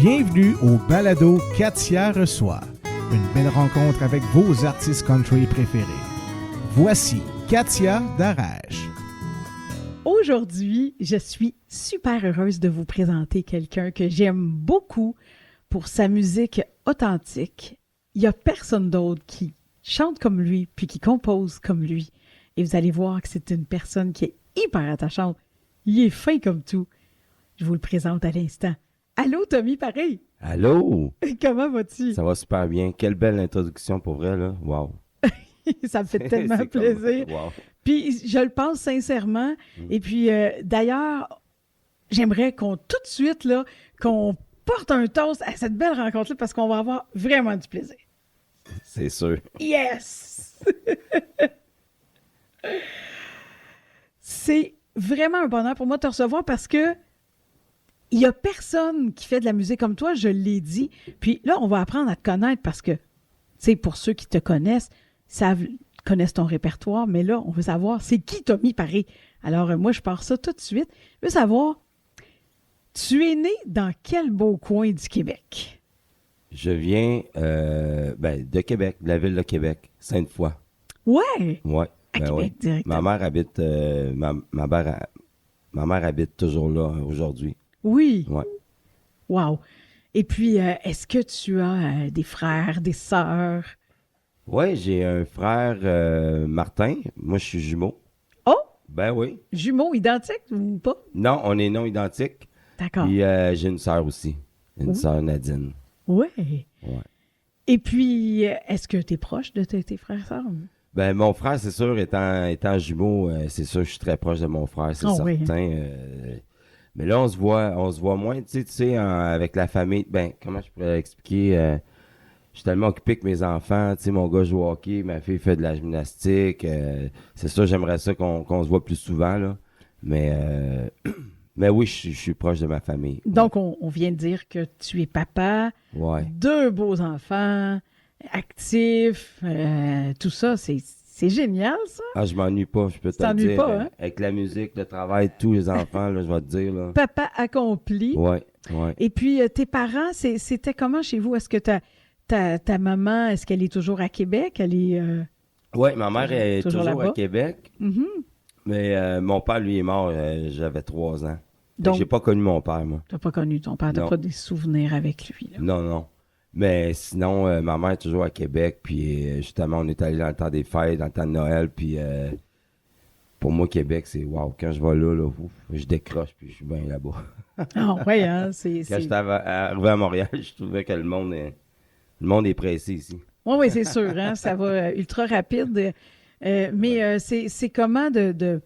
Bienvenue au balado Katia reçoit. Une belle rencontre avec vos artistes country préférés. Voici Katia d'Arrache. Aujourd'hui, je suis super heureuse de vous présenter quelqu'un que j'aime beaucoup pour sa musique authentique. Il n'y a personne d'autre qui chante comme lui puis qui compose comme lui. Et vous allez voir que c'est une personne qui est hyper attachante. Il est fin comme tout. Je vous le présente à l'instant. Allô, Tommy, pareil. Allô? Comment vas-tu? Ça va super bien. Quelle belle introduction pour vrai, là. Wow. Ça me fait tellement plaisir. Wow. Puis, je le pense sincèrement. Et puis, d'ailleurs, j'aimerais qu'on, tout de suite, là, qu'on porte un toast à cette belle rencontre-là parce qu'on va avoir vraiment du plaisir. C'est sûr. Yes! C'est vraiment un bonheur pour moi de te recevoir parce que il n'y a personne qui fait de la musique comme toi, je l'ai dit. Puis là, on va apprendre à te connaître parce que, tu sais, pour ceux qui te connaissent, connaissent ton répertoire, mais là, on veut savoir c'est qui Tommy Paré. Alors, moi, je pars ça tout de suite. Je veux savoir, tu es né dans quel beau coin du Québec? Je viens de Québec, de la ville de Québec, Sainte-Foy. Ouais! Ouais. À Ben Québec, ouais. directement. Ma mère habite ma mère habite toujours là aujourd'hui. Oui! Ouais. Wow! Et puis, est-ce que tu as des frères, des sœurs? Ouais, j'ai un frère Martin. Moi, je suis jumeau. Oh! Ben oui. Jumeaux identiques ou pas? Non, on est non identiques. D'accord. Puis j'ai une sœur aussi. Une sœur Nadine. Ouais. Ouais. Et puis, est-ce que tu es proche de tes frères et sœurs? Ben, mon frère, c'est sûr, étant jumeau, c'est sûr, je suis très proche de mon frère, c'est oui. certain. Mais là, on se voit moins, tu sais, avec la famille. Ben, comment je pourrais expliquer? Je suis tellement occupé que mes enfants, tu sais, mon gars joue au hockey, ma fille fait de la gymnastique. C'est sûr, j'aimerais ça qu'on se voit plus souvent, là. Mais oui, je suis proche de ma famille. Donc, on vient de dire que tu es papa, Ouais. 2 beaux enfants, actifs, tout ça, c'est génial, ça. Ah, je m'ennuie pas, je peux te le t'ennuies dire. pas, hein? Avec la musique, le travail, tous les enfants, là, je vais te dire, là. Papa accompli. Ouais. Et puis, tes parents, c'était comment chez vous? Est-ce que ta maman, est-ce qu'elle est toujours à Québec? Elle est... Oui, ma mère est Toujours toujours là-bas? à Québec, Mhm. mais mon père, lui, est mort, j'avais 3 ans. Donc, J'ai pas connu mon père, moi. tu n'as pas connu ton père, tu n'as Non. pas des souvenirs avec lui, là. Non. Mais sinon, ma mère est toujours à Québec, puis justement, on est allé dans le temps des fêtes, dans le temps de Noël, puis pour moi, Québec, c'est wow. Quand je vais là, ouf, je décroche, puis je suis bien là-bas. Ah oui, hein, Quand j'étais arrivé à Montréal, je trouvais que le monde est pressé ici. Oui, c'est sûr, hein, ça va ultra rapide. Mais c'est comment tu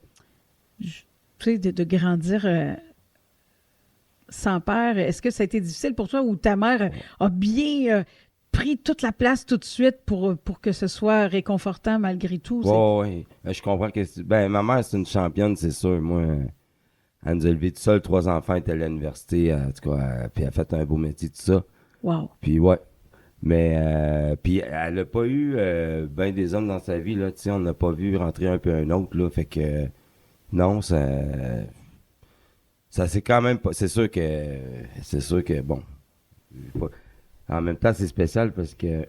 sais, de grandir sans père? Est-ce que ça a été difficile pour toi ou ta mère a bien pris toute la place tout de suite pour que ce soit réconfortant malgré tout? Oui. Je comprends que ma mère, c'est une championne, c'est sûr. Moi, elle nous a élevés tout seul, 3 enfants, elle était à l'université, en tout cas, puis elle a fait un beau métier, tout ça. Wow. Puis ouais. Mais puis elle a pas eu ben des hommes dans sa vie, là, tu sais, on n'a pas vu rentrer un peu un autre, là. Fait que non, ça c'est quand même pas. C'est sûr que bon. En même temps, c'est spécial parce que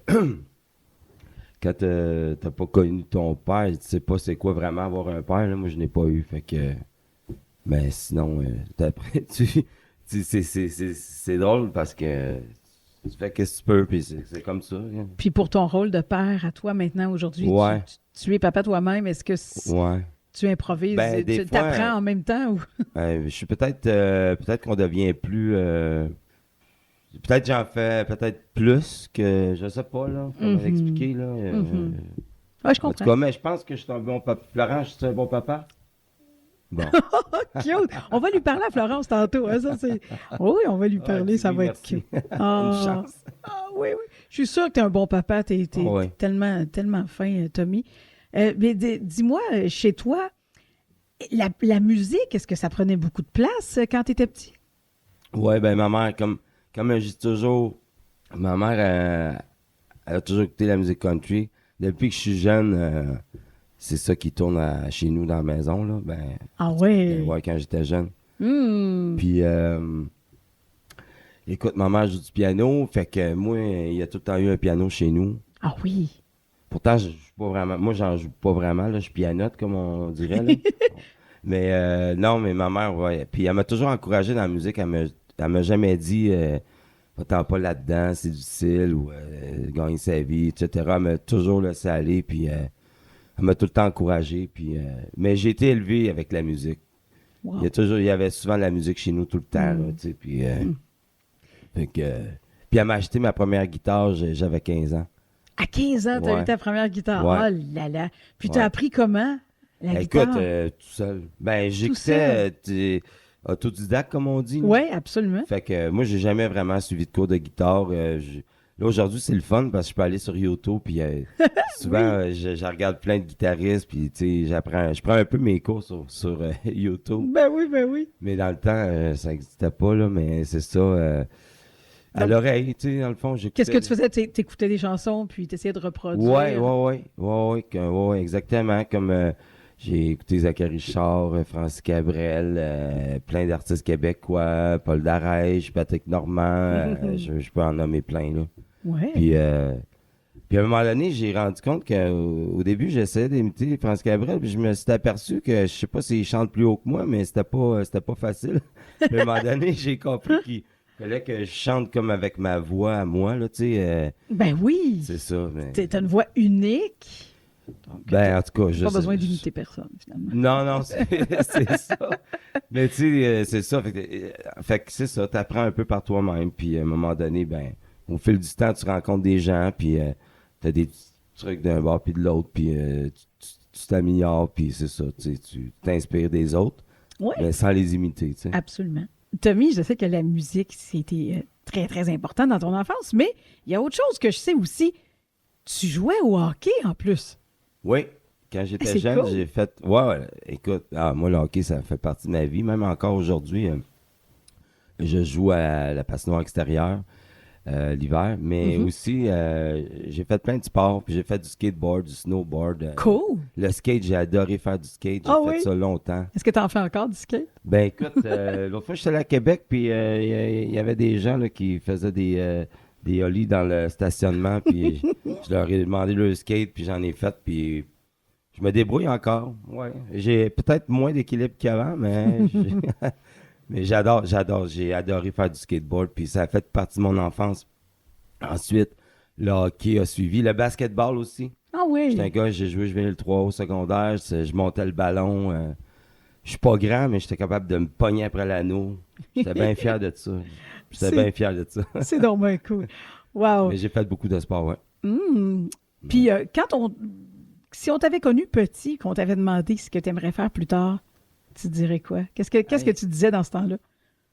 quand t'as pas connu ton père, tu sais pas c'est quoi vraiment avoir un père, là. Moi, je n'ai pas eu. Fait que. Mais sinon, c'est drôle parce que tu fais qu'est-ce que tu peux, puis c'est comme ça. Hein. Puis pour ton rôle de père à toi maintenant, aujourd'hui, Ouais. tu es papa toi-même, est-ce que Ouais. tu improvises, Ben, des tu fois, t'apprends en même temps? Ou... Je suis peut-être qu'on devient plus. Peut-être j'en fais peut-être plus que je sais pas là. Comment expliquer là. Ouais, je En tout comprends. cas, mais je pense que je suis un bon papa. Florent, je suis un bon papa. Bon. Cute! On va lui parler à Florence tantôt. Hein, ça, c'est... Oui, on va lui parler, ça va être merci. cute. Une chance. Oui. Je suis sûre que tu es un bon papa. T'es Ouais. tellement fin, Tommy. Mais dis-moi, chez toi, la musique, est-ce que ça prenait beaucoup de place quand tu étais petit? Ouais, ben ma mère, comme je dis toujours, ma mère elle a toujours écouté la musique country. Depuis que je suis jeune, c'est ça qui tourne chez nous dans la maison, là. Ben, Ah ouais? ouais, quand j'étais jeune. Hmm. Puis écoute, ma mère joue du piano, fait que moi, il y a tout le temps eu un piano chez nous. Ah oui. Pourtant, je joue pas vraiment. Moi, j'en joue pas vraiment, là. Je pianote, comme on dirait, là. Mais non, mais ma mère, ouais. Puis elle m'a toujours encouragé dans la musique. Elle m'a jamais dit va-t'en pas là-dedans, c'est difficile, ou gagner sa vie, etc. Elle m'a toujours laissé aller, puis elle m'a tout le temps encouragé. Puis, mais j'ai été élevé avec la musique. Wow. Il y avait souvent de la musique chez nous tout le temps, là, tu sais. Puis, fait que, puis elle m'a acheté ma première guitare, j'avais 15 ans. À 15 ans, tu as Ouais. eu ta première guitare. Ouais. Oh là là. Puis tu as Ouais. appris comment, la Écoute, guitare? tout seul. Ben, seul? j'écoutais autodidacte, comme on dit. Oui, absolument. Fait que moi, j'ai jamais vraiment suivi de cours de guitare. Là, aujourd'hui, c'est le fun parce que je peux aller sur YouTube, puis souvent, je regarde plein de guitaristes, puis tu sais, je prends un peu mes cours sur YouTube. Ben oui. Mais dans le temps, ça n'existait pas, là, mais c'est ça. À Donc, l'oreille, tu sais, dans le fond, j'écoutais. Qu'est-ce que tu faisais? T'écoutais des chansons, puis t'essayais de reproduire? Ouais, exactement. Comme j'ai écouté Zachary Richard, Francis Cabrel, plein d'artistes québécois, Paul Darèche, Patrick Normand, je peux en nommer plein, là. Ouais. Puis à un moment donné, j'ai rendu compte qu'au début, j'essayais d'imiter Francis Cabrel, puis je me suis aperçu que, je sais pas s'il chante plus haut que moi, mais c'était pas facile. Puis à un moment donné, j'ai compris qu'il fallait que je chante comme avec ma voix à moi, là, tu sais. Ben oui. C'est ça. Mais... T'as une voix unique. Donc, Ben, en tout cas, pas besoin d'imiter personne, finalement. Non, c'est ça. Mais tu sais, c'est ça. Fait que c'est ça, t'apprends un peu par toi-même. Puis à un moment donné, ben, au fil du temps, tu rencontres des gens, puis t'as des petits trucs d'un bord puis de l'autre, puis tu t'améliores, puis c'est ça. Tu t'inspires des autres, Oui, mais sans les imiter, tu sais. absolument. Tommy, je sais que la musique, c'était très, très important dans ton enfance, mais il y a autre chose que je sais aussi. Tu jouais au hockey en plus. Oui, quand j'étais c'est jeune, cool. j'ai fait... Ouais, écoute, moi, le hockey, ça fait partie de ma vie. Même encore aujourd'hui, je joue à la patinoire extérieure l'hiver. Mais aussi, j'ai fait plein de sports. Puis j'ai fait du skateboard, du snowboard. Cool. Le skate, j'ai adoré faire du skate. J'ai Ah fait oui? ça longtemps. Est-ce que tu en fais encore du skate? Ben écoute, l'autre fois, j'étais allé à Québec, puis il y avait des gens là, qui faisaient des ollies dans le stationnement, puis je leur ai demandé le skate, puis j'en ai fait, puis je me débrouille encore. Ouais. J'ai peut-être moins d'équilibre qu'avant, mais mais j'adore. J'ai adoré faire du skateboard, puis ça a fait partie de mon enfance. Ensuite, le hockey a suivi, le basketball aussi. Ah oui. J'étais un gars, j'ai joué, je venais le 3 au secondaire, je montais le ballon. Je suis pas grand, mais j'étais capable de me pogner après l'anneau. J'étais bien fier de ça. C'est donc bien cool. Wow. Mais j'ai fait beaucoup de sport, ouais. Puis, si on t'avait connu petit, qu'on t'avait demandé ce que tu aimerais faire plus tard, tu dirais quoi? Qu'est-ce que tu disais dans ce temps-là?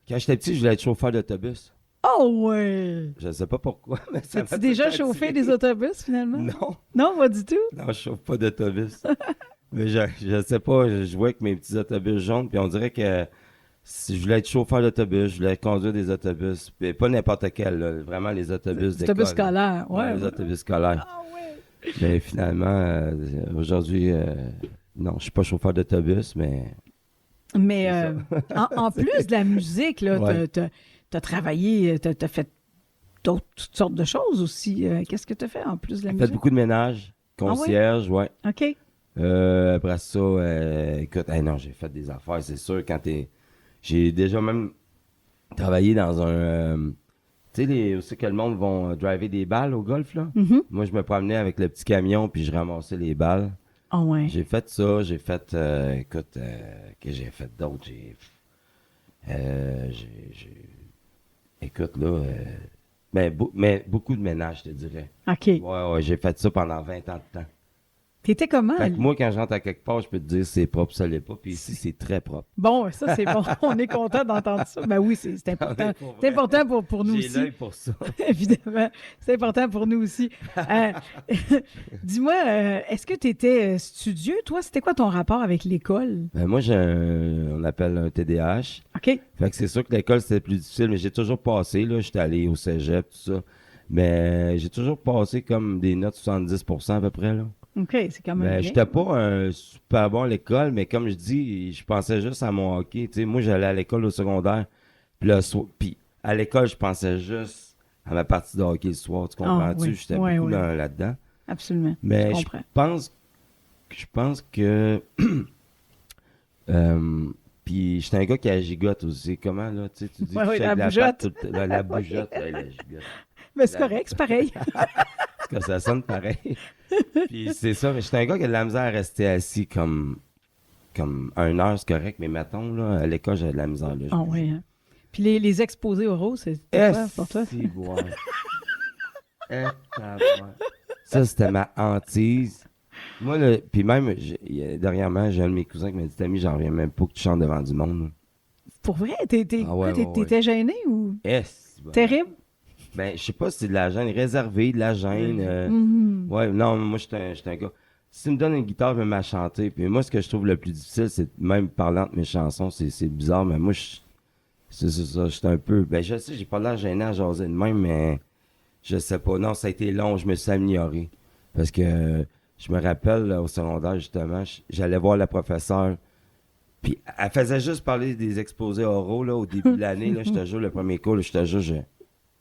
Quand j'étais petit, je voulais être chauffeur d'autobus. Oh ouais! Je sais pas pourquoi, mais ça As-tu m'a déjà tout attiré. chauffé des autobus, finalement? Non, Non, pas du tout? non, je chauffe pas d'autobus. Mais je sais pas, je jouais avec mes petits autobus jaunes, puis on dirait que si je voulais être chauffeur d'autobus, je voulais conduire des autobus, puis pas n'importe quel, là, vraiment les autobus d'école. Autobus scolaire, ouais. Les autobus scolaires. Ah ouais! Mais finalement, aujourd'hui, non, je suis pas chauffeur d'autobus, mais... Mais en plus de la musique, là, Ouais. t'as travaillé, t'as fait toutes sortes de choses aussi. Qu'est-ce que t'as fait en plus de la J'ai fait musique? beaucoup de ménage, concierge, ouais. OK. Après ça, écoute, non, j'ai fait des affaires, c'est sûr, j'ai déjà même travaillé dans un... tu sais, où c'est que le monde vont driver des balles au golf, là? Mhm. Moi, je me promenais avec le petit camion, puis je ramassais les balles. Ah ouais. J'ai fait ça, écoute, que j'ai fait d'autres, écoute, là, mais beaucoup de ménage, je te dirais. OK. Ouais, j'ai fait ça pendant 20 ans de temps. T'étais comment? Fait que moi, quand j'entre à quelque part, je peux te dire c'est propre, ça l'est pas. Puis ici, c'est très propre. Bon, ça, c'est bon. On est content d'entendre ça. Ben oui, c'est important. Pour C'est vrai. important pour nous J'ai aussi. l'œil pour ça. Évidemment. C'est important pour nous aussi. Dis-moi, est-ce que tu étais studieux, toi? C'était quoi ton rapport avec l'école? Moi, on appelle un TDAH. OK. Fait que c'est sûr que l'école, c'était plus difficile, mais j'ai toujours passé, là. J'étais allé au cégep, tout ça. Mais j'ai toujours passé comme des notes 70% à peu près, là. OK, c'est quand même Mais bien. j'étais pas un super bon à l'école, mais comme je dis, je pensais juste à mon hockey. Tu sais, moi, j'allais à l'école au secondaire. Puis à l'école, je pensais juste à ma partie de hockey le soir, tu comprends-tu? oui. J'étais Ouais, beaucoup ouais. là-dedans. Absolument. Mais je je comprends. pense que puis j'étais un gars qui a la gigote aussi. Comment là, tu sais, tu dis Ouais, que tu ouais, fais la de la bougeotte. patte la bougeotte, ouais, la gigote. Mais c'est La- correct, c'est pareil. Parce que ça sonne pareil. Puis c'est ça, mais j'étais un gars qui a de la misère à rester assis comme 1 heure, c'est correct, mais mettons, là, à l'école, j'avais de la misère. Là, Ah oui, hein. Puis les exposés oraux, c'est quoi pour toi? Si, ouais. Ça, c'était ma hantise. Moi, là, puis même, dernièrement, j'ai un de mes cousins qui m'a dit, Tammy, j'en reviens même pas que tu chantes devant du monde. Là. Pour vrai? Ah ouais, ouais, ouais. T'étais gêné ou Bon. terrible? Ben, je sais pas si c'est de la gêne, réservé, de la gêne. Mhm. Ouais, non, moi, j'étais un gars. Si tu me donnes une guitare, je vais me chanter. Puis moi, ce que je trouve le plus difficile, c'est même parlant de mes chansons, c'est bizarre, mais moi, c'est ça, j'étais un peu. Ben, je sais, j'ai pas l'air gêné à jaser de même, mais je sais pas. Non, ça a été long, je me suis amélioré. Parce que je me rappelle, là, au secondaire, justement, j'allais voir la professeure. Puis elle faisait juste parler des exposés oraux, là, au début de l'année, là, je te jure, le premier cours, là, je te jure,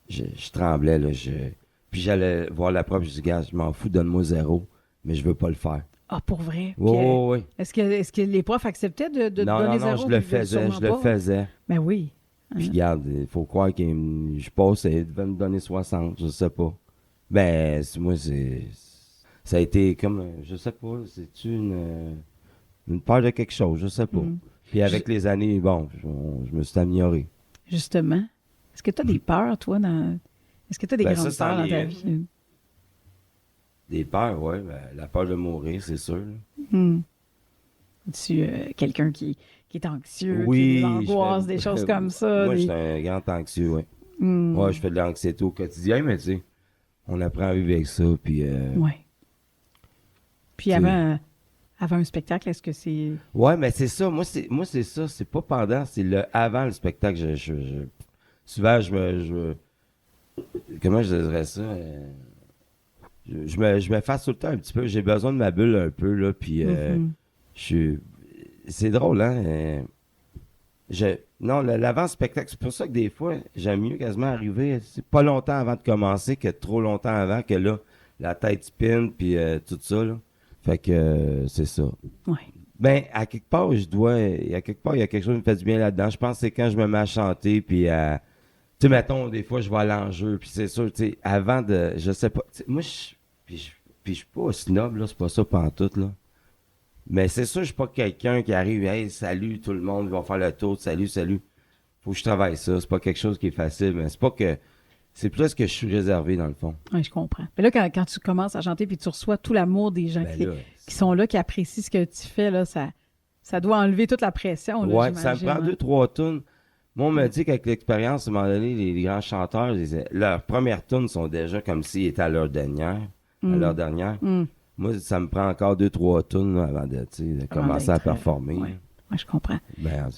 je tremblais, là, Puis j'allais voir la prof, je dis, gars, je m'en fous, donne-moi 0, mais je veux pas le faire. Ah, pour vrai? Oui, Puis, oui, oui. est-ce que les profs acceptaient de te Non, donner non, non, zéro? je le Puis ils veulent faisais, sûrement je le pas? faisais. Ben oui. Puis regarde, il faut croire que je passe, il devait me donner 60, je sais pas. Ben, moi, ça a été comme, je sais pas, c'est une peur de quelque chose, je sais pas. Mm. Puis avec les années, bon, je me suis amélioré. Justement. Est-ce que tu as des peurs, toi, Est-ce que tu as des Ben, grandes ça, peurs c'en dans ta est vie? Des peurs, ouais, ben, la peur de mourir, c'est sûr. Là. Hmm. Tu quelqu'un qui est anxieux, Oui, qui a des je angoisses, fais- des choses comme ça? Moi, des- je suis un grand anxieux, ouais. Hmm. Ouais, je fais de l'anxiété au quotidien, mais tu sais, on apprend à vivre avec ça, puis... Ouais. Puis C'est- avant un spectacle, est-ce que c'est... Ouais, mais c'est ça. Moi, c'est ça. C'est pas pendant, c'est le avant le spectacle. Souvent, comment je dirais ça? Je me fasse tout le temps un petit peu. J'ai besoin de ma bulle un peu, là. Puis, Mhm. c'est drôle, hein? Non, l'avant-spectacle, c'est pour ça que des fois, j'aime mieux quasiment arriver c'est pas longtemps avant de commencer que trop longtemps avant, que là, la tête spin, puis tout ça, là. Fait que c'est ça. Ouais. Ben, à quelque part, il y a quelque chose qui me fait du bien là-dedans. Je pense que c'est quand je me mets à chanter, puis tu sais, mettons, des fois, je vais à l'enjeu, puis c'est sûr, tu sais, avant de, je sais pas, moi, puis je suis pas snob, là, c'est pas ça pantoute, là. Mais c'est sûr, je suis pas quelqu'un qui arrive, hey, salut tout le monde, ils vont faire le tour, salut. Faut que je travaille ça, c'est pas quelque chose qui est facile, mais c'est pas que, c'est plus que je suis réservé, dans le fond. Oui, je comprends. Mais là, quand tu commences à chanter puis tu reçois tout l'amour des gens Ben qui là, sont là, qui apprécient ce que tu fais, là, ça doit enlever toute la pression. Là, ouais, ça me prend j'imagine, 2-3 tunes. Moi, on m'a dit qu'avec l'expérience, à un moment donné, les grands chanteurs, leurs premières tunes sont déjà comme s'ils étaient à leur dernière. Mm. À leur dernière. Mm. Moi, ça me prend encore 2-3 tunes là, avant de commencer à d'être, performer. ouais. Ouais, je comprends. Ben,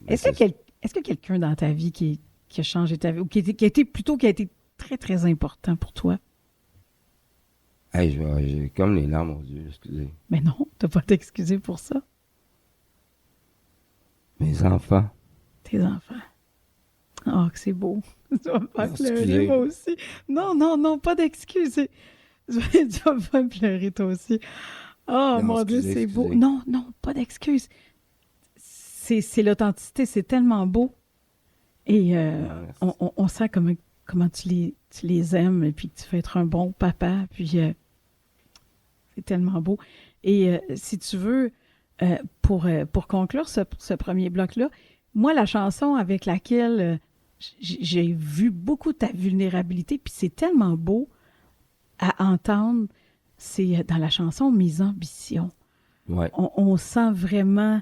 Est-ce que quelqu'un dans ta vie qui a changé ta vie ou qui a été très, très important pour toi? Hey, j'ai comme les larmes aux yeux, excusez. Mais non, t'as pas à t'excuser pour ça. Mes enfants. Tes enfants. Oh, que c'est beau. Tu vas me faire Non, pleurer, excusez. moi aussi. Non, pas d'excuses. Tu vas me faire pleurer, toi aussi. Oh, Non, mon Dieu, excusez, c'est beau. excusez. Non, pas d'excuses. C'est l'authenticité, c'est tellement beau. Et on sent comment tu les aimes et puis que tu vas être un bon papa. Puis c'est tellement beau. Et si tu veux, pour conclure ce premier bloc-là, moi, la chanson avec laquelle j'ai vu beaucoup ta vulnérabilité, puis c'est tellement beau à entendre, c'est dans la chanson « Mes ambitions ». Ouais. On sent vraiment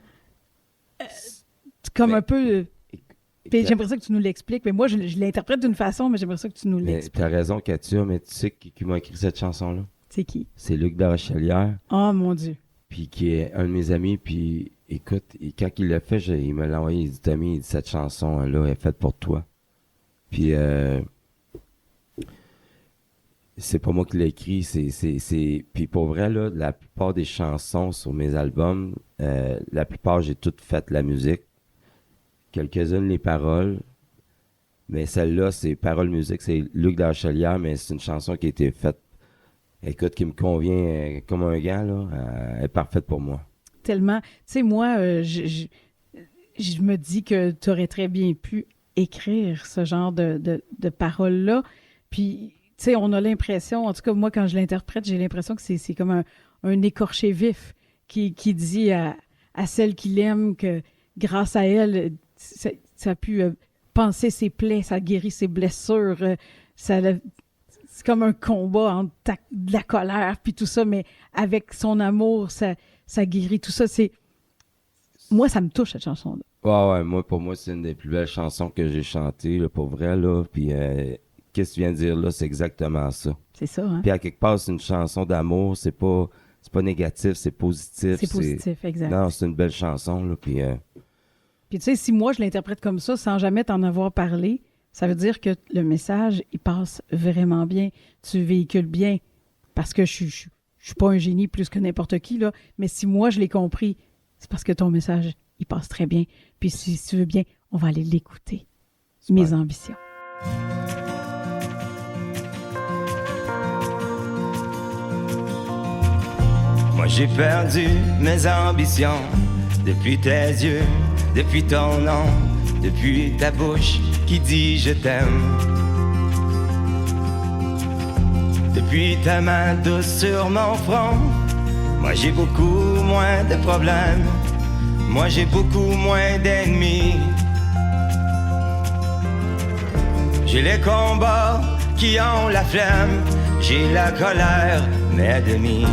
comme Mais- un peu... puis j'aimerais ça que tu nous l'expliques, mais moi, je l'interprète d'une façon, mais j'aimerais ça que tu nous Mais l'expliques. t'as raison, Katia, mais tu sais qui m'a écrit cette chanson-là? C'est qui? C'est Luc de Rochelière. Oh, mon Dieu. Puis qui est un de mes amis, puis écoute, quand il l'a fait, il me l'a envoyé, il dit, Tommy, il dit, cette chanson-là est faite pour toi. Puis c'est pas moi qui l'ai écrit, puis pour vrai, là, la plupart des chansons sur mes albums, la plupart, j'ai toutes fait la musique, quelques-unes les paroles, Mais celle-là, c'est Parole Musique, c'est Luc Darchelière, mais c'est une chanson qui a été faite, écoute, qui me convient comme un gant, là. Elle est parfaite pour moi. Tellement. Tu sais, moi, je me dis que tu aurais très bien pu écrire ce genre de paroles-là. Puis, tu sais, on a l'impression, en tout cas, moi, quand je l'interprète, j'ai l'impression que c'est comme un écorché vif qui dit à celle qui l'aime que grâce à elle, ça a pu panser ses plaies, ça guérit ses blessures. C'est comme un combat entre de la colère puis tout ça, mais avec son amour, ça guérit tout ça. Moi, ça me touche, cette chanson-là. Ouais, pour moi, c'est une des plus belles chansons que j'ai chantées, là, pour vrai, là. Puis, qu'est-ce que tu viens de dire là, c'est exactement ça. C'est ça, hein? Puis, à quelque part, c'est une chanson d'amour, c'est pas négatif, c'est positif. C'est positif, exact. Non, c'est une belle chanson, là, puis... Puis tu sais, si moi je l'interprète comme ça, sans jamais t'en avoir parlé, ça veut dire que le message, il passe vraiment bien. Tu véhicules bien. Parce que je suis pas un génie plus que n'importe qui, là. Mais si moi je l'ai compris, c'est parce que ton message, il passe très bien. Puis si tu veux bien, on va aller l'écouter. Super. Mes ambitions. Moi j'ai perdu mes ambitions depuis tes yeux, depuis ton nom, depuis ta bouche qui dit je t'aime. Depuis ta main douce sur mon front, moi j'ai beaucoup moins de problèmes, moi j'ai beaucoup moins d'ennemis. J'ai les combats qui ont la flemme, j'ai la colère, mes demi.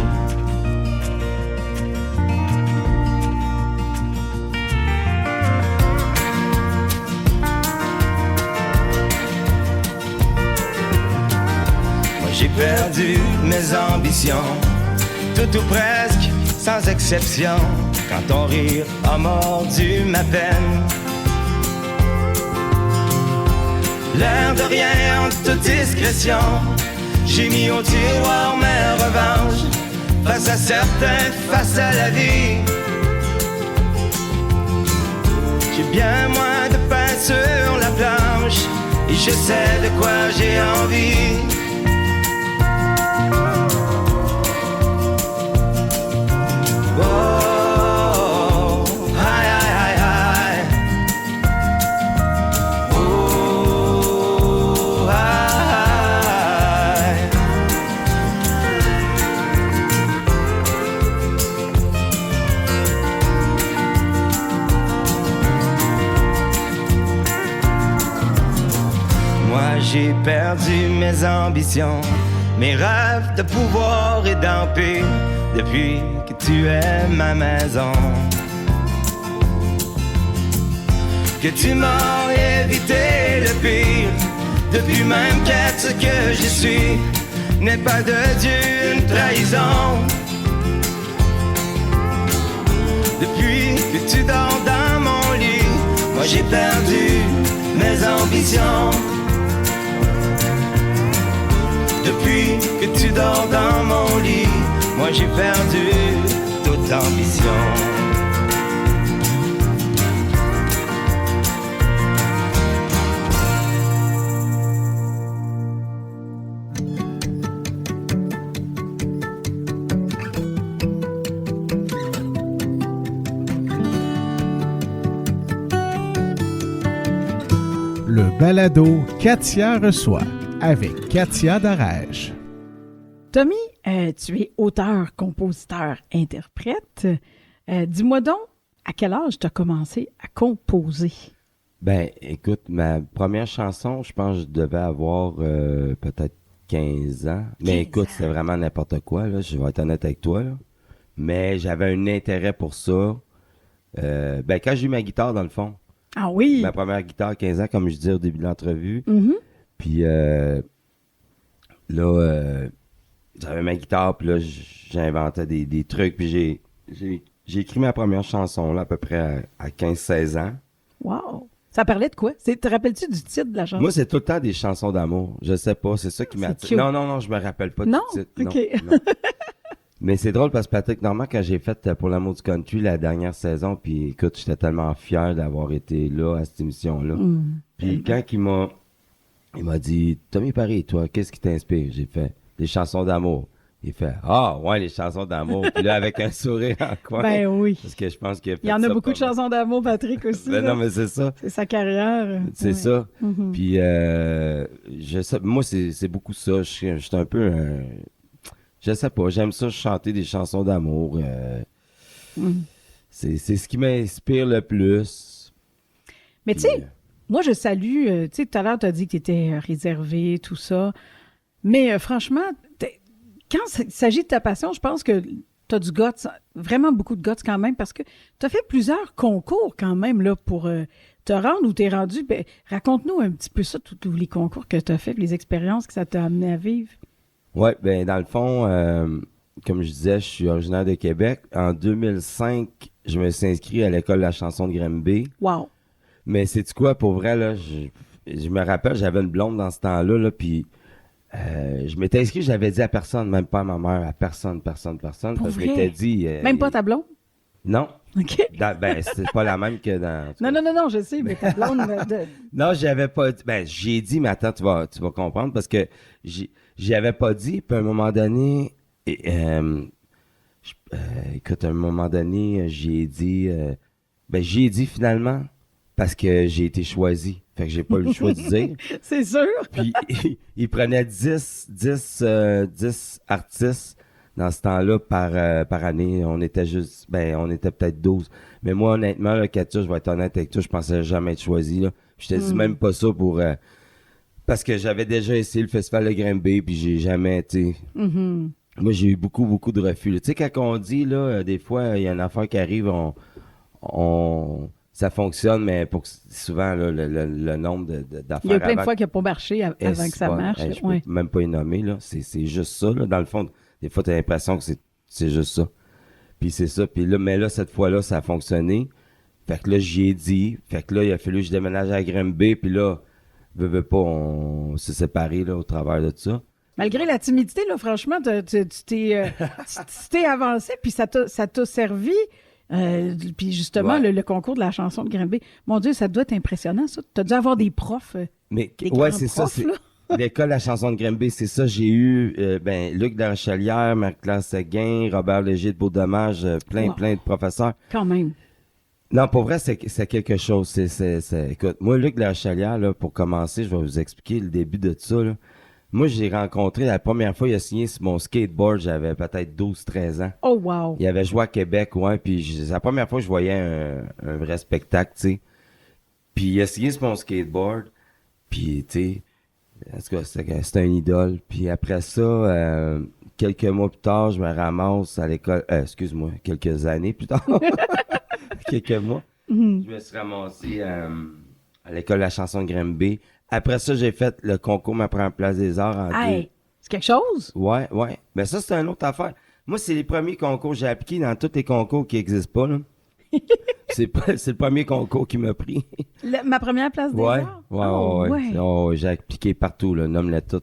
J'ai perdu mes ambitions, tout ou presque, sans exception, quand ton rire a mordu ma peine. L'air de rien en toute discrétion, j'ai mis au tiroir mes revanches, face à certains, face à la vie. J'ai bien moins de pain sur la planche, et je sais de quoi j'ai envie. Oh, aïe, aïe, aïe, aïe. Oh, aïe. Moi j'ai perdu mes ambitions, mes rêves de pouvoir et d'empire, depuis que tu es ma maison. Que tu m'as évité le pire, depuis même qu'être ce que je suis n'est pas de Dieu une trahison. Depuis que tu dors dans mon lit, moi j'ai perdu mes ambitions. Depuis que tu dors dans mon lit, moi j'ai perdu toute ambition. Le balado Katia reçoit avec Katia Darèche. Tommy, tu es auteur, compositeur, interprète. Dis-moi donc, à quel âge tu as commencé à composer? Ben, écoute, ma première chanson, je pense que je devais avoir peut-être 15 ans. Mais 15 écoute, ans. c'est vraiment n'importe quoi, là. Je vais être honnête avec toi, là. Mais j'avais un intérêt pour ça. Ben, quand j'ai eu ma guitare, dans le fond. Ah oui? Ma première guitare, 15 ans, comme je disais au début de l'entrevue. Mhm. Puis là, j'avais ma guitare, puis là, j'inventais des trucs. Puis j'ai écrit ma première chanson, là, à peu près à 15-16 ans. Wow! Ça parlait de quoi? Te rappelles-tu du titre de la chanson? Moi, c'est tout le temps des chansons d'amour. Je sais pas, c'est ça qui C'est m'attire. cute. Non, je me rappelle pas Non? du titre. Ok. Non. Mais c'est drôle parce que Patrick Normand, quand j'ai fait Pour l'amour du country la dernière saison, puis écoute, j'étais tellement fier d'avoir été là à cette émission-là. Puis quand il m'a Il m'a dit, Tommy Paris, toi, qu'est-ce qui t'inspire? J'ai fait, les chansons d'amour. Il fait, ah, ouais, les chansons d'amour. Puis là, avec un sourire en coin. Ben oui. Parce que je pense qu'il a fait Il y en a ça beaucoup de pas mal. chansons d'amour, Patrick, aussi. Ben là. non, mais c'est ça. C'est sa carrière. C'est Ouais. ça. Mhm. Puis, moi, c'est beaucoup ça. Je suis un peu je sais pas, j'aime ça chanter des chansons d'amour. Mhm. C'est ce qui m'inspire le plus. Mais Puis, tu sais, moi, je salue. Tu sais, tout à l'heure, tu as dit que tu étais réservé, tout ça. Mais franchement, quand il s'agit de ta passion, je pense que tu as du guts, vraiment beaucoup de guts quand même, parce que tu as fait plusieurs concours quand même là, pour te rendre où tu es rendu. Ben, raconte-nous un petit peu ça, tous les concours que tu as fait, les expériences que ça t'a amené à vivre. ouais, ben dans le fond, comme je disais, je suis originaire de Québec. En 2005, je me suis inscrit à l'école de la chanson de Granby. Wow! Mais c'est quoi, pour vrai, là, je me rappelle, j'avais une blonde dans ce temps-là, là, puis je m'étais inscrit, j'avais dit à personne, même pas à ma mère, à personne. Pour Parce que je vrai? m'étais dit... Même pas ta blonde? Non, OK? ben, c'est pas la même que dans... Non, je sais, mais ta blonde... Non, j'avais pas dit. Ben, j'ai dit, mais attends, tu vas comprendre, parce que j'y avais pas dit, puis à un moment donné, écoute, à un moment donné, j'ai dit finalement, parce que j'ai été choisi. Fait que j'ai pas eu le choix de dire. C'est sûr! Puis il prenait 10 artistes dans ce temps-là par année. On était peut-être 12. Mais moi, honnêtement, là, Katia, je vais être honnête avec toi, je pensais jamais être choisi, là. Je te dis même pas ça pour... parce que j'avais déjà essayé le festival de Granby, puis j'ai jamais, tu sais... Mhm. Moi, j'ai eu beaucoup de refus, là. Tu sais, quand on dit, là, des fois, il y a une affaire qui arrive, ça fonctionne, mais pour souvent, là, le nombre d'affaires... Il y a plein de avant- fois qu'il n'a pas marché avant que ça marche. je peux Ouais. même pas y nommer, là. C'est juste ça, là. Dans le fond, des fois, t'as l'impression que c'est juste ça. Puis c'est ça. Puis là, mais là, cette fois-là, ça a fonctionné. Fait que là, j'y ai dit. Fait que là, il a fallu que je déménage à Granby. Puis là, veux pas, on s'est séparés, là, au travers de ça. Malgré la timidité, là, franchement, tu t'es avancé, puis ça t'a servi. Puis justement, Ouais. le concours de la chanson de Granby. Mon Dieu, ça doit être impressionnant, ça. Tu as dû avoir des profs. Mais, Des ouais, grands c'est ça. profs, C'est là. l'école La Chanson de Granby, c'est ça. J'ai eu, Luc Darchelière, Marc-Claude Seguin, Robert Léger de Beaudommage, plein de professeurs. Quand même. Non, pour vrai, c'est quelque chose. Écoute, moi, Luc Darchelière, là, pour commencer, je vais vous expliquer le début de ça, là. Moi, j'ai rencontré la première fois, il a signé sur mon skateboard, j'avais peut-être 12-13 ans. Oh, wow. Il avait joué à Québec, ouais, puis c'est la première fois que je voyais un vrai spectacle, tu sais. Puis il a signé sur mon skateboard, puis, tu sais, en tout cas, c'était un idole. Puis après ça, quelques mois plus tard, je me ramasse à l'école, excuse-moi, quelques années plus tard, quelques mois, je me suis ramassé à l'école de la chanson de Granby. Après ça, j'ai fait le concours Ma Première Place des Arts en Hey, c'est quelque chose? Ouais. Mais ça, c'est une autre affaire. Moi, c'est les premiers concours. J'ai appliqué dans tous les concours qui n'existent pas, là. c'est le premier concours qui m'a pris. Ma première place des arts? Oh, ouais. Oh, j'ai appliqué partout, là. Nomme-le tout.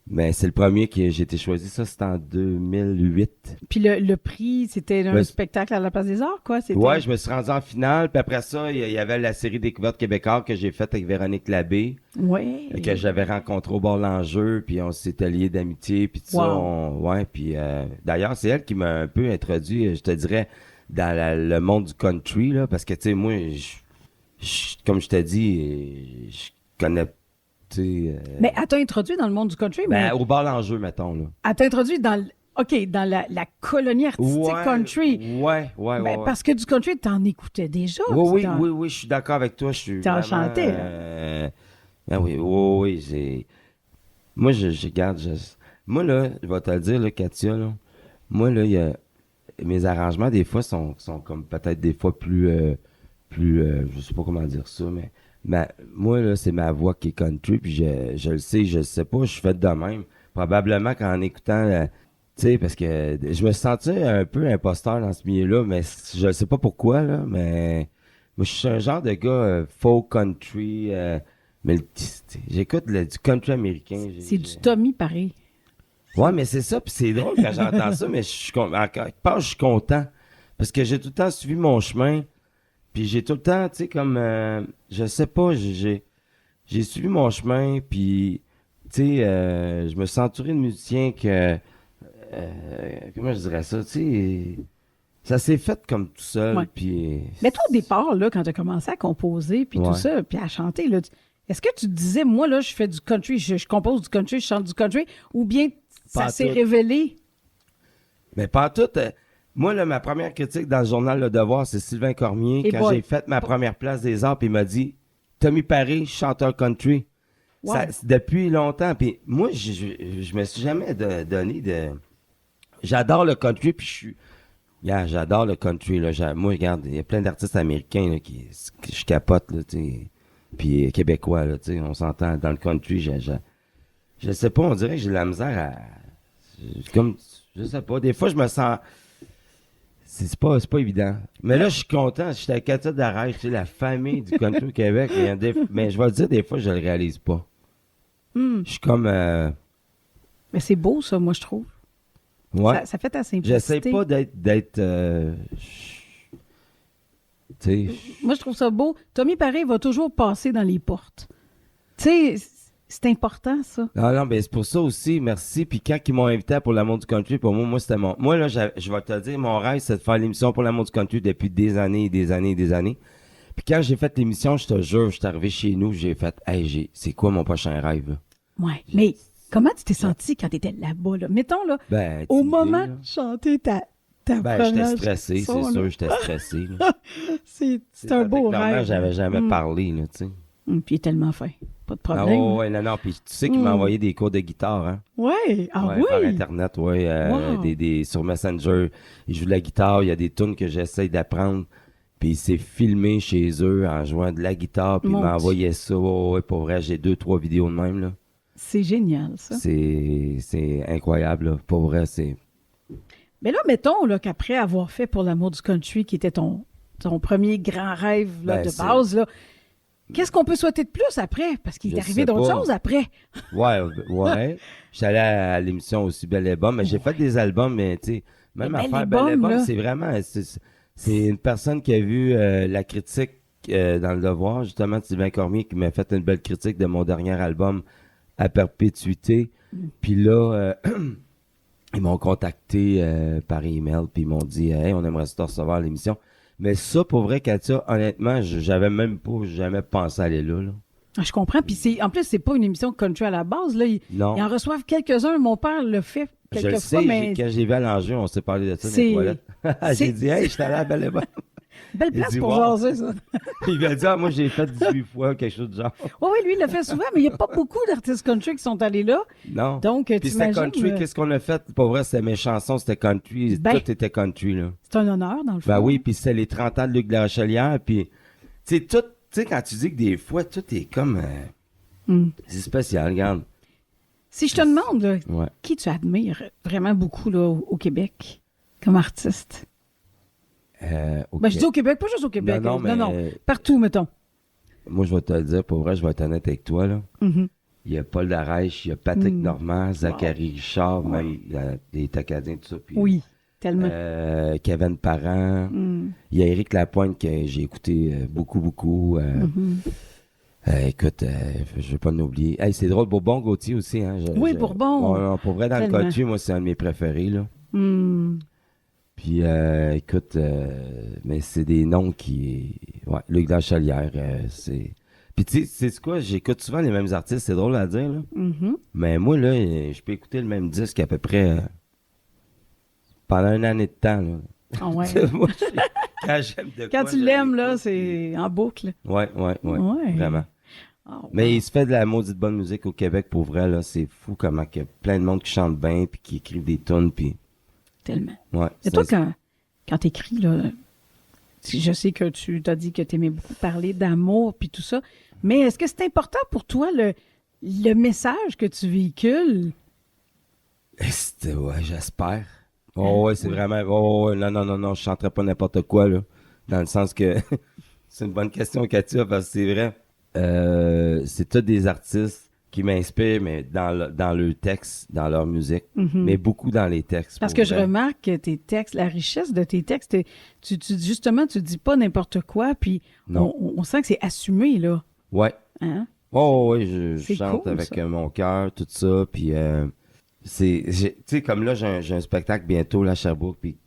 Mais c'est le premier que j'ai été choisi. Ça, c'était en 2008. Puis le prix, c'était un Ouais. spectacle à la place des arts, quoi? C'était... Ouais, je me suis rendu en finale. Puis après ça, il y avait la série Découverte québécoise que j'ai faite avec Véronique Labbé. Ouais. Que j'avais rencontré au bord de l'enjeu, puis on s'était liés d'amitié, puis tout Wow. ça. Puis d'ailleurs, c'est elle qui m'a un peu introduit, je te dirais, dans le monde du country, là, parce que, tu sais, moi, comme je t'ai dit, je connais, tu sais... Mais elle t'a introduit dans le monde du country, mais au bord de l'enjeu, mettons, là. elle t'a introduit dans la colonie artistique country. Ouais. Ben, parce que du country, t'en écoutais déjà. Oui, je suis d'accord avec toi, je suis T'en vraiment, chantais, là. Ben oui, c'est... Moi, je garde... Moi, là, je vais te le dire, là, Katia, là, moi, là, il y a... Mes arrangements, des fois, sont comme peut-être des fois plus je sais pas comment dire ça, mais moi, là, c'est ma voix qui est country, puis je le sais pas, je suis fait de même. Probablement qu'en écoutant, tu sais, parce que je me sentais un peu imposteur dans ce milieu-là, mais je sais pas pourquoi, là, mais moi, je suis un genre de gars folk country, mais j'écoute du country américain. C'est du Tommy, pareil. Ouais, mais c'est ça, puis c'est drôle quand j'entends ça, mais je suis je suis content. Parce que j'ai tout le temps suivi mon chemin, puis j'ai tout le temps, tu sais, comme, je sais pas, j'ai suivi mon chemin, puis, tu sais, je me suis entouré de musiciens que, comment je dirais ça, tu sais, ça s'est fait comme tout seul, Ouais. puis... Mais toi, au départ, là, quand tu as commencé à composer, puis tout Ouais. ça, puis à chanter, là, est-ce que tu te disais, moi, là, je fais du country, je compose du country, je chante du country, ou bien ça Pas s'est tout. révélé? Mais pas tout. Moi, là, ma première critique dans le journal Le Devoir, c'est Sylvain Cormier, Et quand boy. j'ai fait ma première place des arts, puis il m'a dit « Tommy Paré, chanteur country. Wow. C'est depuis longtemps. Puis moi, je me suis jamais donné de... J'adore le country, puis je suis... Yeah, j'adore le country. Là. Moi, regarde, il y a plein d'artistes américains là, que je capote, là, tu sais. Puis québécois, là, tu sais, on s'entend dans le country. Je sais pas, on dirait que j'ai de la misère à... Comme, je sais pas, des fois, je me sens... C'est pas évident. Mais là, je suis content. J'étais à Katia d'Arèche, tu sais, la famille du country au Québec. Mais je vais le dire, des fois, je le réalise pas. Je suis comme... Mais c'est beau, ça, moi, je trouve. ouais. Ça fait ta simplicité. J'essaie pas d'être tu sais... Moi, je trouve ça beau. Tommy Paré va toujours passer dans les portes. Tu sais, c'est important, ça. Non, ben c'est pour ça aussi, merci. Puis quand ils m'ont invité pour l'amour du country, pour moi, c'était mon... Moi, là, je vais te le dire, mon rêve, c'est de faire l'émission pour l'amour du country depuis des années et des années et des années. Puis quand j'ai fait l'émission, je te jure, je suis arrivé chez nous, j'ai fait, hey, c'est quoi mon prochain rêve, là? Ouais. Mais comment tu t'es senti quand tu étais là-bas, là? Mettons, là, Ben, au t'as moment idée, là. de chanter ta Ben, première j'étais stressé, chanson, c'est là. sûr, j'étais stressé, là. C'est un beau Clairement, rêve. j'avais jamais parlé, là, tu sais. Puis il est tellement fin. Pas de Ah, problème. ouais, non, puis tu sais qu'il m'a envoyé des cours de guitare, hein? Ouais. Ah Ouais, par oui? Internet, ouais. Wow. Sur Messenger. Il joue de la guitare. Il y a des tunes que j'essaie d'apprendre. Puis il s'est filmé chez eux en jouant de la guitare. Puis il Mon m'a Dieu. envoyé ça. Ouais, pour vrai, j'ai 2-3 vidéos de même, là. C'est génial, ça. C'est incroyable, là. Pour vrai, c'est... Mais là, mettons là, qu'après avoir fait Pour l'amour du country, qui était ton premier grand rêve là, Ben, de c'est- base, là, qu'est-ce qu'on peut souhaiter de plus après? Parce qu'il est Je arrivé sais d'autres pas. choses après. Ouais. J'étais allé à l'émission aussi Bel Album. Mais j'ai fait des albums, mais tu sais, même Mais à Bel faire Album, Bel Album, là. c'est vraiment... C'est une personne qui a vu la critique dans Le Devoir, justement, de Sylvain Cormier, qui m'a fait une belle critique de mon dernier album, À perpétuité. Puis là, ils m'ont contacté par email, puis ils m'ont dit « Hey, on aimerait se te recevoir à l'émission. » Mais ça, pour vrai, Katia, honnêtement, j'avais même pas jamais pensé aller là. Ah, je comprends. Puis en plus, c'est pas une émission country à la base. Là. Ils Non. en reçoivent quelques-uns. Mon père le fait Je le quelques sais, fois, mais quand j'ai vu à l'enjeu, on s'est parlé de ça dans C'est- les toilettes. c'est- J'ai dit « Hey, j'étais allé à Bel Album. » belle il place dit, pour wow. jaser, ça. Il m'a dit « Ah, moi, j'ai fait 18 fois, quelque chose du genre. Oui, lui, il le fait souvent, mais il n'y a pas beaucoup d'artistes country qui sont allés là. » Non. Donc, Puis c'était t'imagines, country, qu'est-ce qu'on a fait? Pour vrai, c'était mes chansons, c'était country. Ben. Tout était country, là. c'est un honneur, dans le fond. Ben oui, puis c'était les 30 ans de Luc Lachelière, puis... Tu sais, tout... Tu sais, quand tu dis que des fois, tout est comme... c'est spécial, regarde. Si je te demande, là, Ouais. qui tu admires vraiment beaucoup là, au Québec comme artiste? OK. Ben, je dis au Québec, pas juste au Québec. Non, mais- Partout, mettons. Moi, je vais te le dire, pour vrai, je vais être honnête avec toi, là. Mhm. Il y a Paul Darèche, il y a Patrick Normand, Zachary Richard, même les Acadiens, tout ça. Puis, Oui, tellement. Kevin Parent. Mm. Il y a Éric Lapointe que j'ai écouté beaucoup. Écoute, je vais pas l'oublier. Hey, c'est drôle, Bourbon Gauthier aussi. Hein, Oui, Bourbon. Ouais, pour vrai, dans Tellement. le country, moi, c'est un de mes préférés. Là. Mm. Puis, écoute, mais c'est des noms qui... Ouais, Luc Lachelière, c'est... Puis, tu sais, c'est quoi? J'écoute souvent les mêmes artistes, c'est drôle à dire, là. Mhm. Mais moi, là, je peux écouter le même disque à peu près pendant une année de temps, là. Ah ouais. Moi, quand j'aime de Quand quoi, tu je l'aimes, là, l'écoute, c'est en boucle. Ouais, Ouais. vraiment. Ah, wow. Mais il se fait de la maudite bonne musique au Québec, pour vrai, là. C'est fou comment il y a plein de monde qui chante bien, puis qui écrivent des tunes, puis... Tellement. Ouais. Et toi, quand tu écris, là, je sais que tu t'as dit que tu aimais beaucoup parler d'amour puis tout ça, mais est-ce que c'est important pour toi le message que tu véhicules? Ouais, j'espère. Oh, ouais, c'est vraiment... Oh, ouais, non, je chanterais pas n'importe quoi, là. Dans le sens que... c'est une bonne question, Katia, parce que c'est vrai. C'est tous des artistes qui m'inspirent, mais dans le texte, dans leur musique, mais beaucoup dans les textes. Parce pour que je vrai. remarque que tes textes, la richesse de tes textes, justement, tu dis pas n'importe quoi, puis Non. on sent que c'est assumé, là. Ouais. Hein? Oh oui, je C'est chante cool, avec ça. mon cœur, tout ça, puis tu sais, comme là, j'ai un spectacle bientôt, là, à Sherbrooke, puis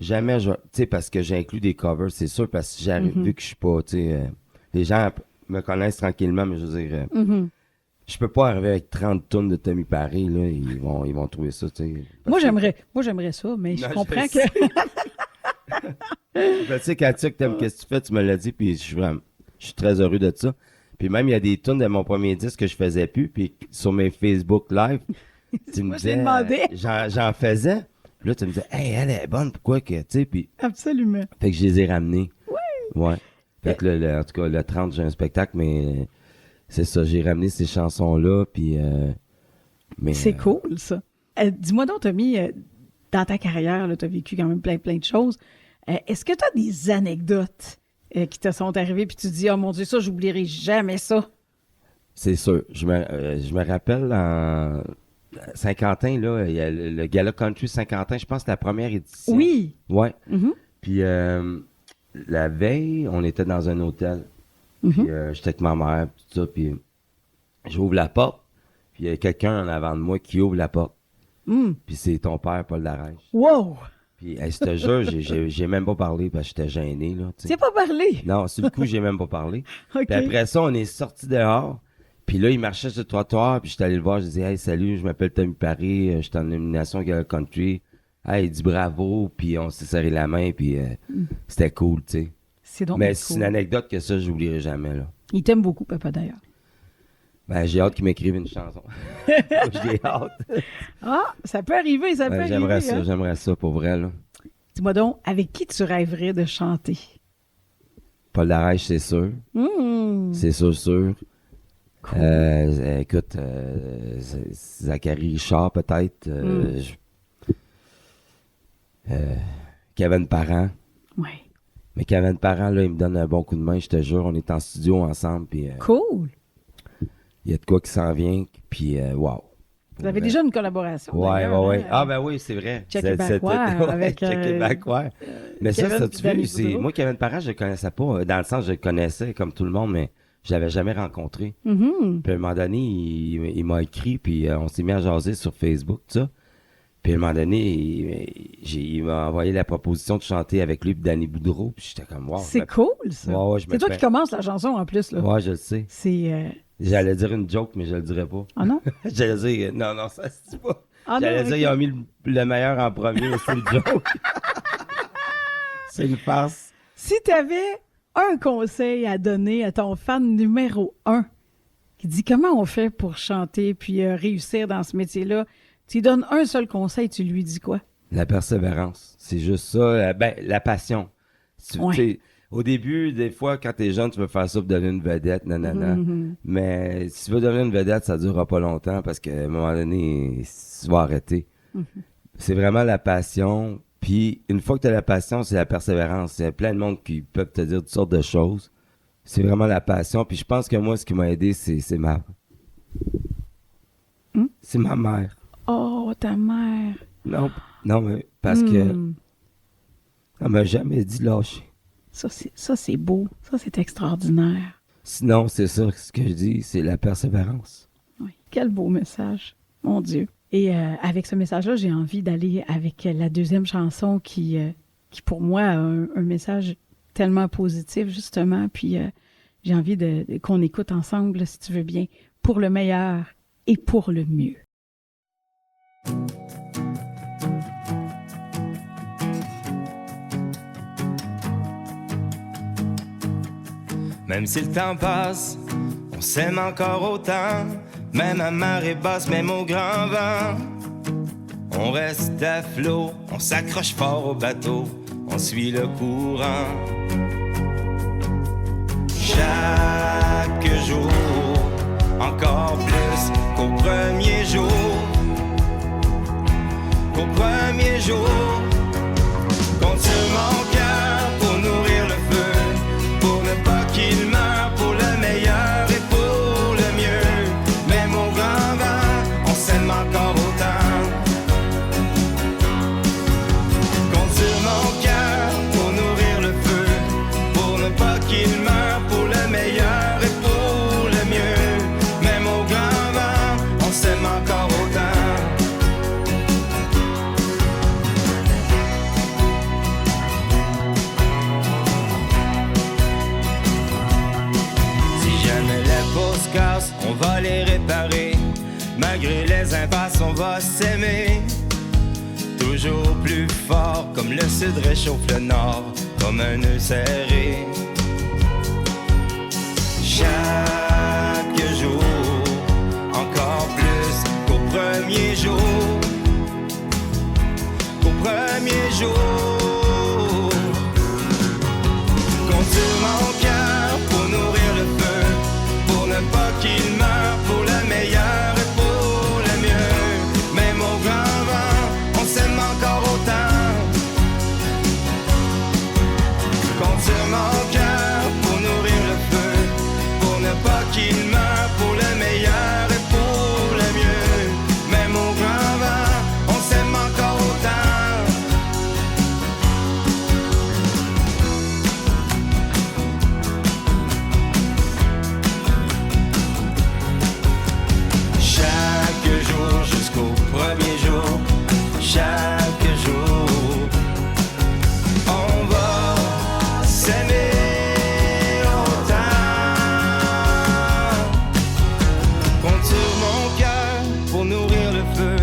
jamais, tu sais, parce que j'inclus des covers, c'est sûr, parce que j'arrive, vu que je suis pas, tu sais, les gens me connaissent tranquillement, mais je veux dire, je peux pas arriver avec 30 tonnes de Tommy Paris, là, ils vont trouver ça, tu sais. Moi, j'aimerais ça, mais je Non, comprends je que... Ben, tu sais, Katia, que t'aimes, qu'est-ce que tu fais, tu me l'as dit, puis je suis très heureux de ça. Puis même, il y a des tunes de mon premier disque que je faisais plus, puis sur mes Facebook Live, tu me Moi, je l'ai disais, demandé. j'en faisais. Puis là, tu me disais, hey, elle est bonne, pourquoi que, tu sais, puis Absolument. fait que je les ai ramenés. Ouais. Fait que là, en tout cas, le 30, j'ai un spectacle, mais c'est ça, j'ai ramené ces chansons-là, puis mais C'est cool, ça. Dis-moi donc, Tommy, dans ta carrière, tu as vécu quand même plein de choses. Est-ce que tu as des anecdotes qui te sont arrivées, puis tu te dis, oh mon Dieu, ça, j'oublierai jamais ça? c'est sûr. Je me rappelle en Saint-Quentin, là, il y a le Gala Country Saint-Quentin, je pense que c'est la première édition. Oui. Ouais. Mhm. Puis la veille, on était dans un hôtel. Mhm. Puis j'étais avec ma mère, tout ça, puis j'ouvre la porte, puis il y a quelqu'un en avant de moi qui ouvre la porte. Puis c'est ton père, Paul Darèche. Wow! Puis je te jure, j'ai même pas parlé parce que j'étais gêné, là. tu sais. Tu sais pas parler? Non, sur le coup, j'ai même pas parlé. OK. Puis après ça, on est sorti dehors. Puis là, il marchait sur le trottoir. Puis j'étais allé le voir. Je disais, hey, salut, je m'appelle Tommy Paris. J'étais en nomination Gala Country. Hey, il dit bravo. Puis on s'est serré la main. Puis c'était cool, tu sais. C'est donc Mais cool. c'est une anecdote que ça, j'oublierai jamais, là. Il t'aime beaucoup, papa, d'ailleurs. Ben, j'ai hâte qu'il m'écrive une chanson. J'ai hâte. Ah, ça peut arriver, ça peut Ouais, arriver. j'aimerais ça pour vrai, là. Dis-moi donc, avec qui tu rêverais de chanter? Paul Darèche, c'est sûr. C'est sûr. Cool. Écoute, Zachary Richard, peut-être. Kevin Parent. Oui. Mais Kevin Parent, là, il me donne un bon coup de main, je te jure. On est en studio ensemble, puis Cool. il y a de quoi qui s'en vient, puis wow. Vous avez déjà une collaboration. Ouais. d'ailleurs, hein? Ah, ben oui, c'est vrai. Check C'est- It Back c'était- Wire ouais, avec, Check It Back Wire. Mais Kevin ça, puis tu Danny vu, Boudreau. moi, Kevin Parent, je le connaissais pas. Dans le sens, je le connaissais comme tout le monde, mais je l'avais jamais rencontré. Mhm. Puis à un moment donné, il m'a écrit, puis on s'est mis à jaser sur Facebook, tout ça. Puis à un moment donné, il m'a envoyé la proposition de chanter avec lui et Danny Boudreau, puis j'étais comme, wow. C'est cool, ça. Ouais, je me C'est toi fais- qui commences la chanson, en plus. Là. Ouais, je le sais. C'est... J'allais dire une joke, mais je le dirais pas. Ah non? J'allais dire, non, ça se dit pas. Ah non, J'allais dire, ok. ils ont mis le meilleur en premier, mais c'est une joke. C'est une farce. Si tu avais un conseil à donner à ton fan numéro 1 qui dit comment on fait pour chanter puis réussir dans ce métier-là, tu lui donnes un seul conseil, tu lui dis quoi? La persévérance. C'est juste ça. La passion. Ouais. Tu sais, au début, des fois, quand t'es jeune, tu veux faire ça pour devenir une vedette, nanana. Mais si tu veux devenir une vedette, ça durera pas longtemps parce qu'à un moment donné, tu vas arrêter. C'est vraiment la passion. Puis, une fois que tu as la passion, c'est la persévérance. Il y a plein de monde qui peuvent te dire toutes sortes de choses. C'est vraiment la passion. Puis, je pense que moi, ce qui m'a aidé, c'est c'est ma mère. Oh, ta mère! Non, mais parce que elle m'a jamais dit lâcher. Ça, c'est beau. Ça, c'est extraordinaire. Sinon, c'est ça, ce que je dis, c'est la persévérance. Oui. Quel beau message. Mon Dieu. Et avec ce message-là, j'ai envie d'aller avec la deuxième chanson qui pour moi, a un message tellement positif, justement. Puis j'ai envie qu'on écoute ensemble, si tu veux bien, pour le meilleur et pour le mieux. Même si le temps passe, on s'aime encore autant. Même à marée basse, même au grand vent. On reste à flot, on s'accroche fort au bateau, on suit le courant. Chaque jour, encore plus qu'au premier jour. Qu'au premier jour, compte sur mon cœur pour nourrir le feu, pour ne pas qu'il meure, pour le meilleur et pour le mieux. Même au grand vent, on s'aime encore autant. Compte sur mon cœur pour nourrir le feu, pour ne pas qu'il meure, pour le meilleur et pour le mieux. on va s'aimer. Toujours plus fort, comme le sud réchauffe le nord, comme un nœud serré. Chaque jour, encore plus qu'au premier jour. Qu'au premier jour. Compte sur mon cœur pour nourrir le feu, pour ne pas qu'il meure, pour le meilleur et pour le mieux. Même au grand vent, on s'aime encore autant. Compte sur mon cœur pour nourrir le feu, pour ne pas qu'il meure, pour le meilleur et pour le mieux. Même au grand vent, on s'aime encore autant. Chaque jour jusqu'au premier jour, chaque jour, on va s'aimer autant. Compte sur mon cœur pour nourrir le feu,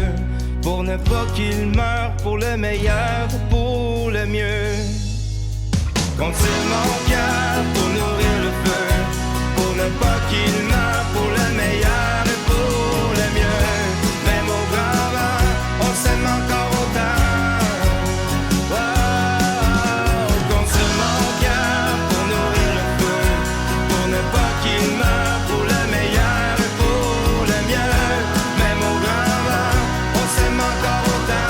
pour ne pas qu'il meure, pour le meilleur, pour le mieux. Compte sur mon cœur pour nourrir le feu, pour ne pas qu'il meure, pour le meilleur et pour le mieux. Même au grand vent, on s'aime encore autant. Wow. Compte sur mon cœur pour nourrir le feu, pour ne pas qu'il meure, pour le meilleur et pour le mieux. Même au grand vent, on s'aime encore autant.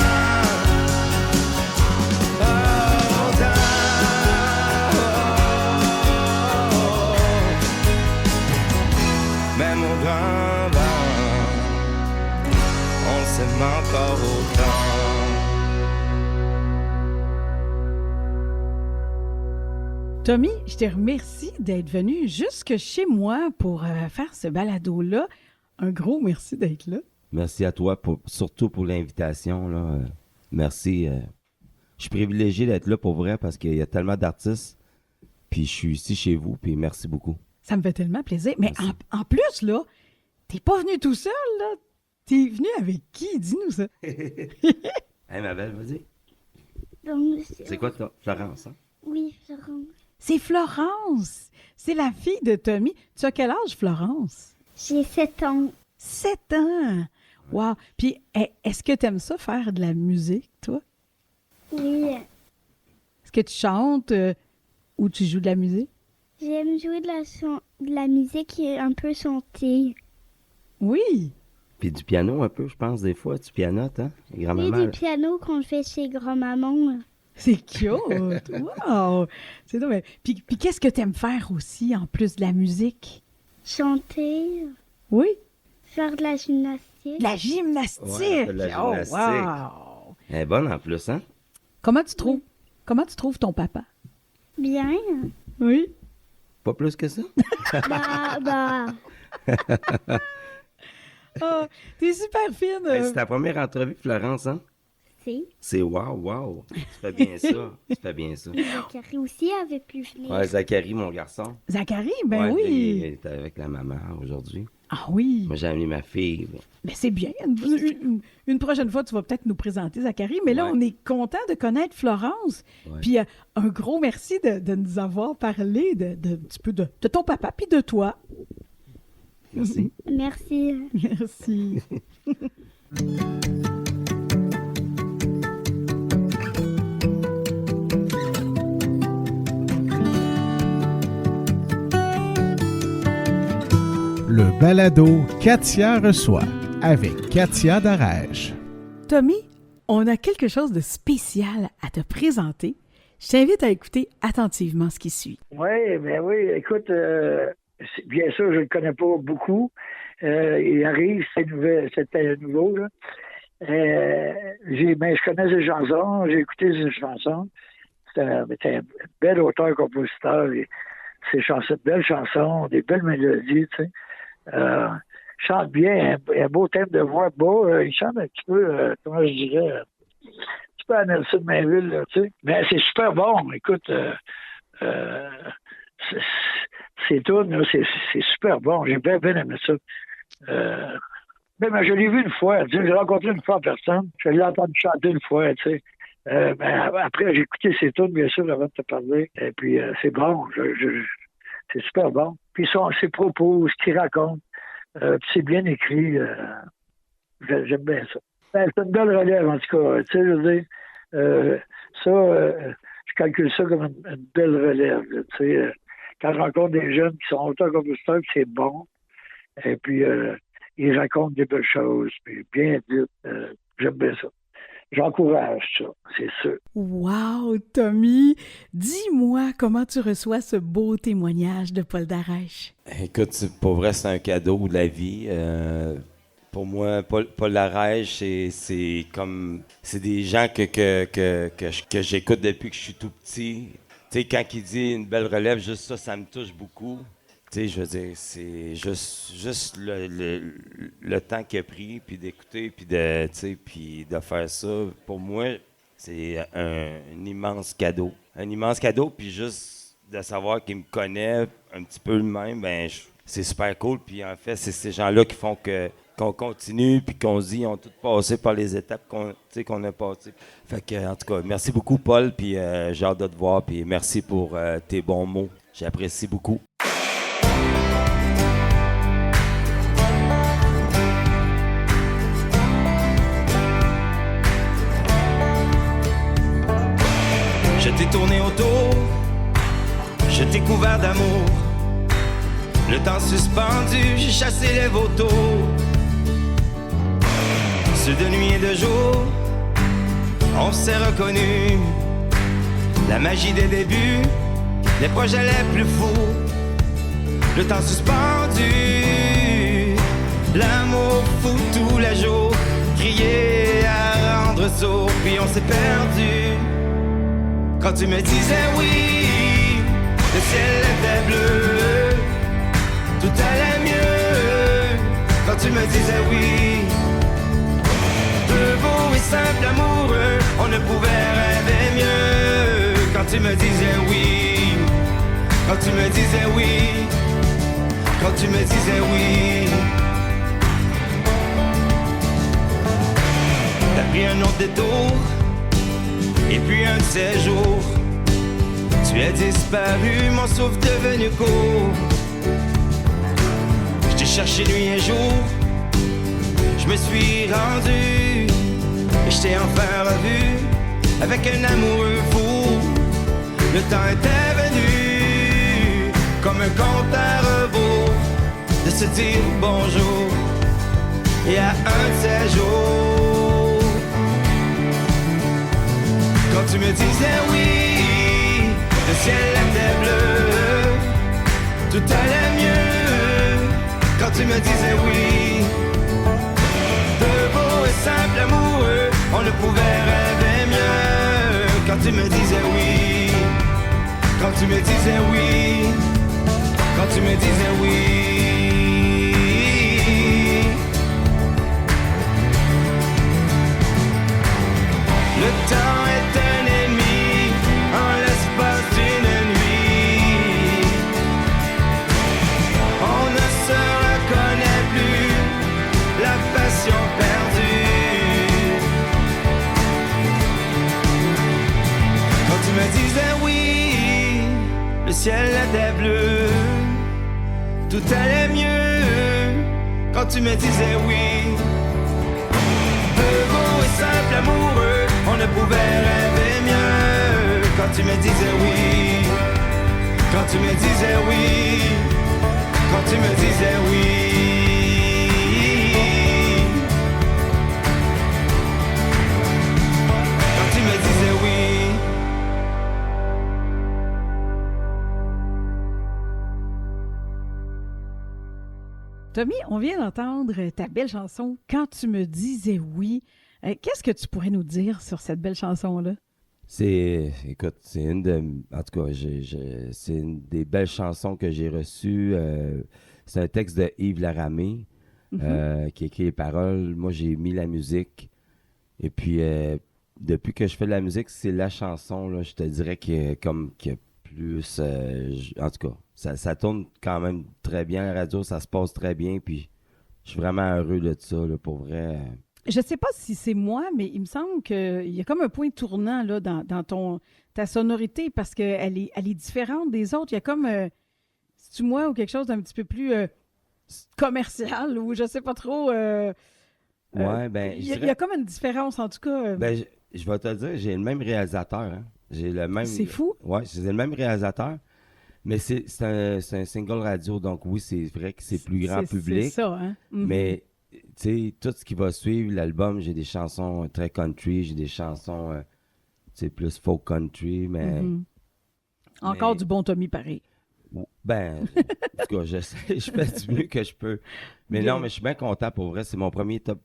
Autant. Même au grand vent, on s'aime encore autant. Tommy, je te remercie d'être venu jusque chez moi pour faire ce balado-là. Un gros merci d'être là. Merci à toi, surtout pour l'invitation. Là. Merci. Je suis privilégié d'être là pour vrai parce qu'il y a tellement d'artistes. Puis je suis ici chez vous, puis merci beaucoup. Ça me fait tellement plaisir. Mais Merci. en plus, là, t'es pas venu tout seul, là. T'es venu avec qui? Dis-nous ça. Hey, ma belle, vas-y. Bonjour. C'est quoi, toi? Florence, hein? Oui, Florence. C'est Florence. C'est la fille de Tommy. Tu as quel âge, Florence? J'ai 7 ans. 7 ans. Wow. Puis, est-ce que t'aimes ça, faire de la musique, toi? Oui, Est-ce que tu chantes ou tu joues de la musique? j'aime jouer de la musique et un peu chanter. Oui. Puis du piano un peu, je pense, des fois. Tu pianotes, hein? Oui, Grand-maman. du piano quand je vais chez grand-maman. C'est cute. Wow. C'est drôle. Puis qu'est-ce que t'aimes faire aussi, en plus de la musique? Chanter, Oui. faire de la gymnastique. De la gymnastique. Ouais, de la gymnastique. Oh, wow. Elle est bonne en plus, hein? Comment tu trouves ton papa? Bien. Oui. Pas plus que ça? Bah, Oh, t'es super fine. Hey, c'est ta première entrevue, Florence, hein? si. C'est wow. Tu fais bien ça. Tu fais bien ça. Carrie aussi avait pu venir. Ouais, Zachary, mon garçon. Zachary, ben Ouais, Il oui. est avec la maman aujourd'hui. Ah oui. Moi, j'ai amené ma fille. Mais c'est bien. Une prochaine fois, tu vas peut-être nous présenter Zachary. Mais là, Ouais. on est content de connaître Florence. Ouais. Puis un gros merci de nous avoir parlé un petit peu de ton papa puis de toi. Merci. Merci. Merci. Le balado Katia reçoit avec Katia Darèche. Tommy, on a quelque chose de spécial à te présenter. Je t'invite à écouter attentivement ce qui suit. Oui, ben oui. Écoute, bien sûr, je ne le connais pas beaucoup. Il arrive, c'était nouveau. Là. Je connais ses chansons, j'ai écouté ses chansons. C'est un bel auteur-compositeur. Ses chansons, de belles chansons, des belles mélodies, tu sais. Chante bien, un beau thème de voix bas. Il chante un petit peu, comment je dirais, un petit peu à Nelson Mainville, là, tu sais. Mais c'est super bon. Écoute, c'est tout, là, c'est super bon. J'ai bien aimé ça. Ben, je l'ai vu une fois. Tu sais, j'ai rencontré une fois en personne. Je l'ai entendu chanter une fois, tu sais. Après, j'ai écouté ses tunes, bien sûr, avant de te parler. Et puis, c'est bon. C'est super bon. Puis, ses propos, ce qu'il raconte, puis c'est bien écrit. J'aime bien ça. Ben, c'est une belle relève, en tout cas. Tu sais, je veux dire, je calcule ça comme une belle relève. Là, tu sais, quand je rencontre des jeunes qui sont auteurs-compositeurs, puis c'est bon. Et puis, ils racontent des belles choses, puis bien dites. J'aime bien ça. J'encourage ça, c'est sûr. Wow, Tommy! Dis-moi comment tu reçois ce beau témoignage de Paul Darèche. Écoute, pour vrai, c'est un cadeau de la vie. Pour moi, Paul Darèche, c'est comme... C'est des gens que j'écoute depuis que je suis tout petit. Tu sais, quand il dit une belle relève, juste ça me touche beaucoup. Tu sais, je veux dire, c'est juste le temps qu'il a pris, puis d'écouter, puis puis de faire ça. Pour moi, c'est un immense cadeau. Un immense cadeau, puis juste de savoir qu'il me connaît un petit peu le même, c'est super cool. Puis en fait, c'est ces gens-là qui font qu'on continue, puis qu'on se dit, ils ont tous passé par les étapes qu'on a passées. Fait que, en tout cas, merci beaucoup, Paul, puis j'ai hâte de te voir, puis merci pour tes bons mots. J'apprécie beaucoup. Je t'ai tourné autour, je t'ai couvert d'amour. Le temps suspendu, j'ai chassé les vautours. Ceux de nuit et de jour, on s'est reconnus. La magie des débuts, les projets les plus fous. Le temps suspendu, l'amour fou tous les jours. Crier à rendre sourd, puis on s'est perdu. Quand tu me disais oui, le ciel était bleu, tout allait mieux. Quand tu me disais oui, de beau et simple amoureux, on ne pouvait rêver mieux. Quand tu me disais oui, quand tu me disais oui, quand tu me disais oui. T'as pris un autre détour, et puis un de ces jours, tu es disparu, mon souffle devenu court. Je t'ai cherché nuit et jour, je me suis rendu, et je t'ai enfin revu, avec un amoureux fou. Le temps était venu, comme un compte à rebours, de se dire bonjour, et à un de ces jours, quand tu me disais oui, le ciel était bleu, tout allait mieux. Quand tu me disais oui, de beau et simple amoureux, on ne pouvait rêver mieux. Quand tu me disais oui, quand tu me disais oui, quand tu me disais oui. Le temps est un ennemi en l'espace d'une nuit. On ne se reconnaît plus, la passion perdue. Quand tu me disais oui, le ciel était bleu, tout allait mieux. Quand tu me disais oui, beau et simple amoureux, on ne pouvait rêver mieux. Quand tu me disais oui, quand tu me disais oui, quand tu me disais oui. Quand tu me disais oui. Tommy, on vient d'entendre ta belle chanson « Quand tu me disais oui ». Qu'est-ce que tu pourrais nous dire sur cette belle chanson-là? Écoute, c'est une de... En tout cas, c'est une des belles chansons que j'ai reçues. C'est un texte de Yves Laramé qui écrit les paroles. Moi, j'ai mis la musique. Et puis, depuis que je fais de la musique, c'est la chanson, là, je te dirais, qui est plus... en tout cas, ça tourne quand même très bien à la radio, ça se passe très bien. Puis je suis vraiment heureux de ça, là, pour vrai. Je sais pas si c'est moi, mais il me semble qu'il y a comme un point tournant là, dans ta sonorité parce qu'elle est différente des autres. Il y a comme, c'est-tu moi ou quelque chose d'un petit peu plus commercial ou je sais pas trop. Ouais, ben, Il y a comme une différence en tout cas. Ben, je vais te dire, j'ai le même réalisateur, hein. J'ai le même. C'est fou. Ouais, j'ai le même réalisateur. Mais c'est un single radio, donc oui, c'est vrai que c'est plus grand public. C'est ça, hein? Mhm. Mais, tu sais, tout ce qui va suivre l'album, j'ai des chansons très country, j'ai des chansons, plus folk country, mais... Mhm. Encore mais- du bon Tommy pareil. Ben, en tout cas, j'essaie, je fais du mieux que je peux. Mais Bien. non, mais je suis bien content pour vrai. C'est mon premier top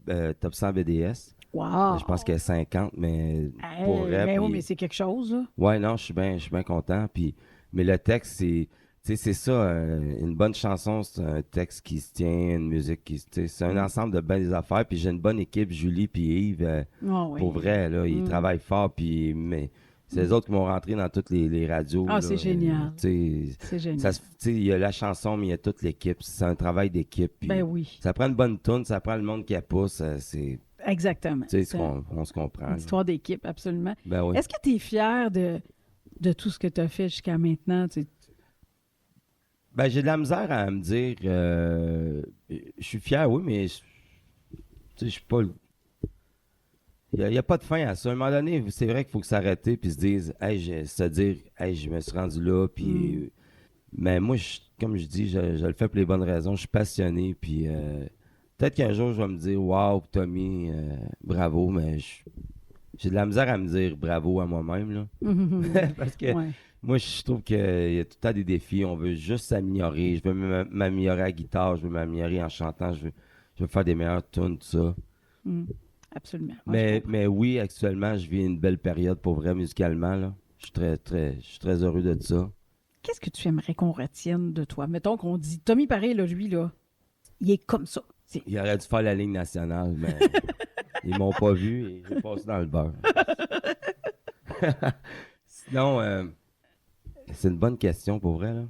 100 BDS. Wow! Je pense qu'il y a 50, mais pour vrai. Mais oui, puis- mais c'est quelque chose, là. Ouais, non, je suis bien content. Puis, mais le texte, tu sais, c'est ça, une bonne chanson, c'est un texte qui se tient, une musique qui se tient. C'est un ensemble de belles affaires. Puis j'ai une bonne équipe, Julie puis Yves. Ah oui. Pour vrai, là, ils travaillent fort. Puis, mais c'est les autres qui vont rentrer dans toutes les radios. Ah, là, c'est génial. Tu sais, C'est génial. tu sais, il y a la chanson, mais il y a toute l'équipe. C'est un travail d'équipe. Puis Ben oui, ça prend une bonne tune, ça prend le monde qui la pousse. C'est, exactement. tu sais, C'est on se comprend. une là. histoire d'équipe, absolument. Ben oui. Est-ce que tu es fier de tout ce que tu as fait jusqu'à maintenant? Ben, j'ai de la misère à me dire. Je suis fier, oui, mais tu sais, je suis pas. Il n'y a pas de fin à ça. À un moment donné, c'est vrai qu'il faut que s'arrêter puis se dire, se dire, je me suis rendu là, puis. Mais moi, comme je dis, je le fais pour les bonnes raisons. Je suis passionné, puis peut-être qu'un jour, je vais me dire, wow, Tommy, bravo, mais j'ai de la misère à me dire bravo à moi-même, là. Parce que Ouais. moi, je trouve qu'il y a tout le temps des défis. On veut juste s'améliorer. Je veux m'améliorer à la guitare, je veux m'améliorer en chantant, je veux faire des meilleures tunes, tout ça. Absolument. Ouais, Mais oui, actuellement, je vis une belle période pour vrai musicalement, là. Je suis très heureux de ça. qu'est-ce que tu aimerais qu'on retienne de toi? Mettons qu'on dit, Tommy Paré, là, lui, là, il est comme ça. Il aurait dû faire la ligne nationale, mais ils m'ont pas vu et j'ai passé dans le beurre. Sinon, c'est une bonne question pour vrai, là.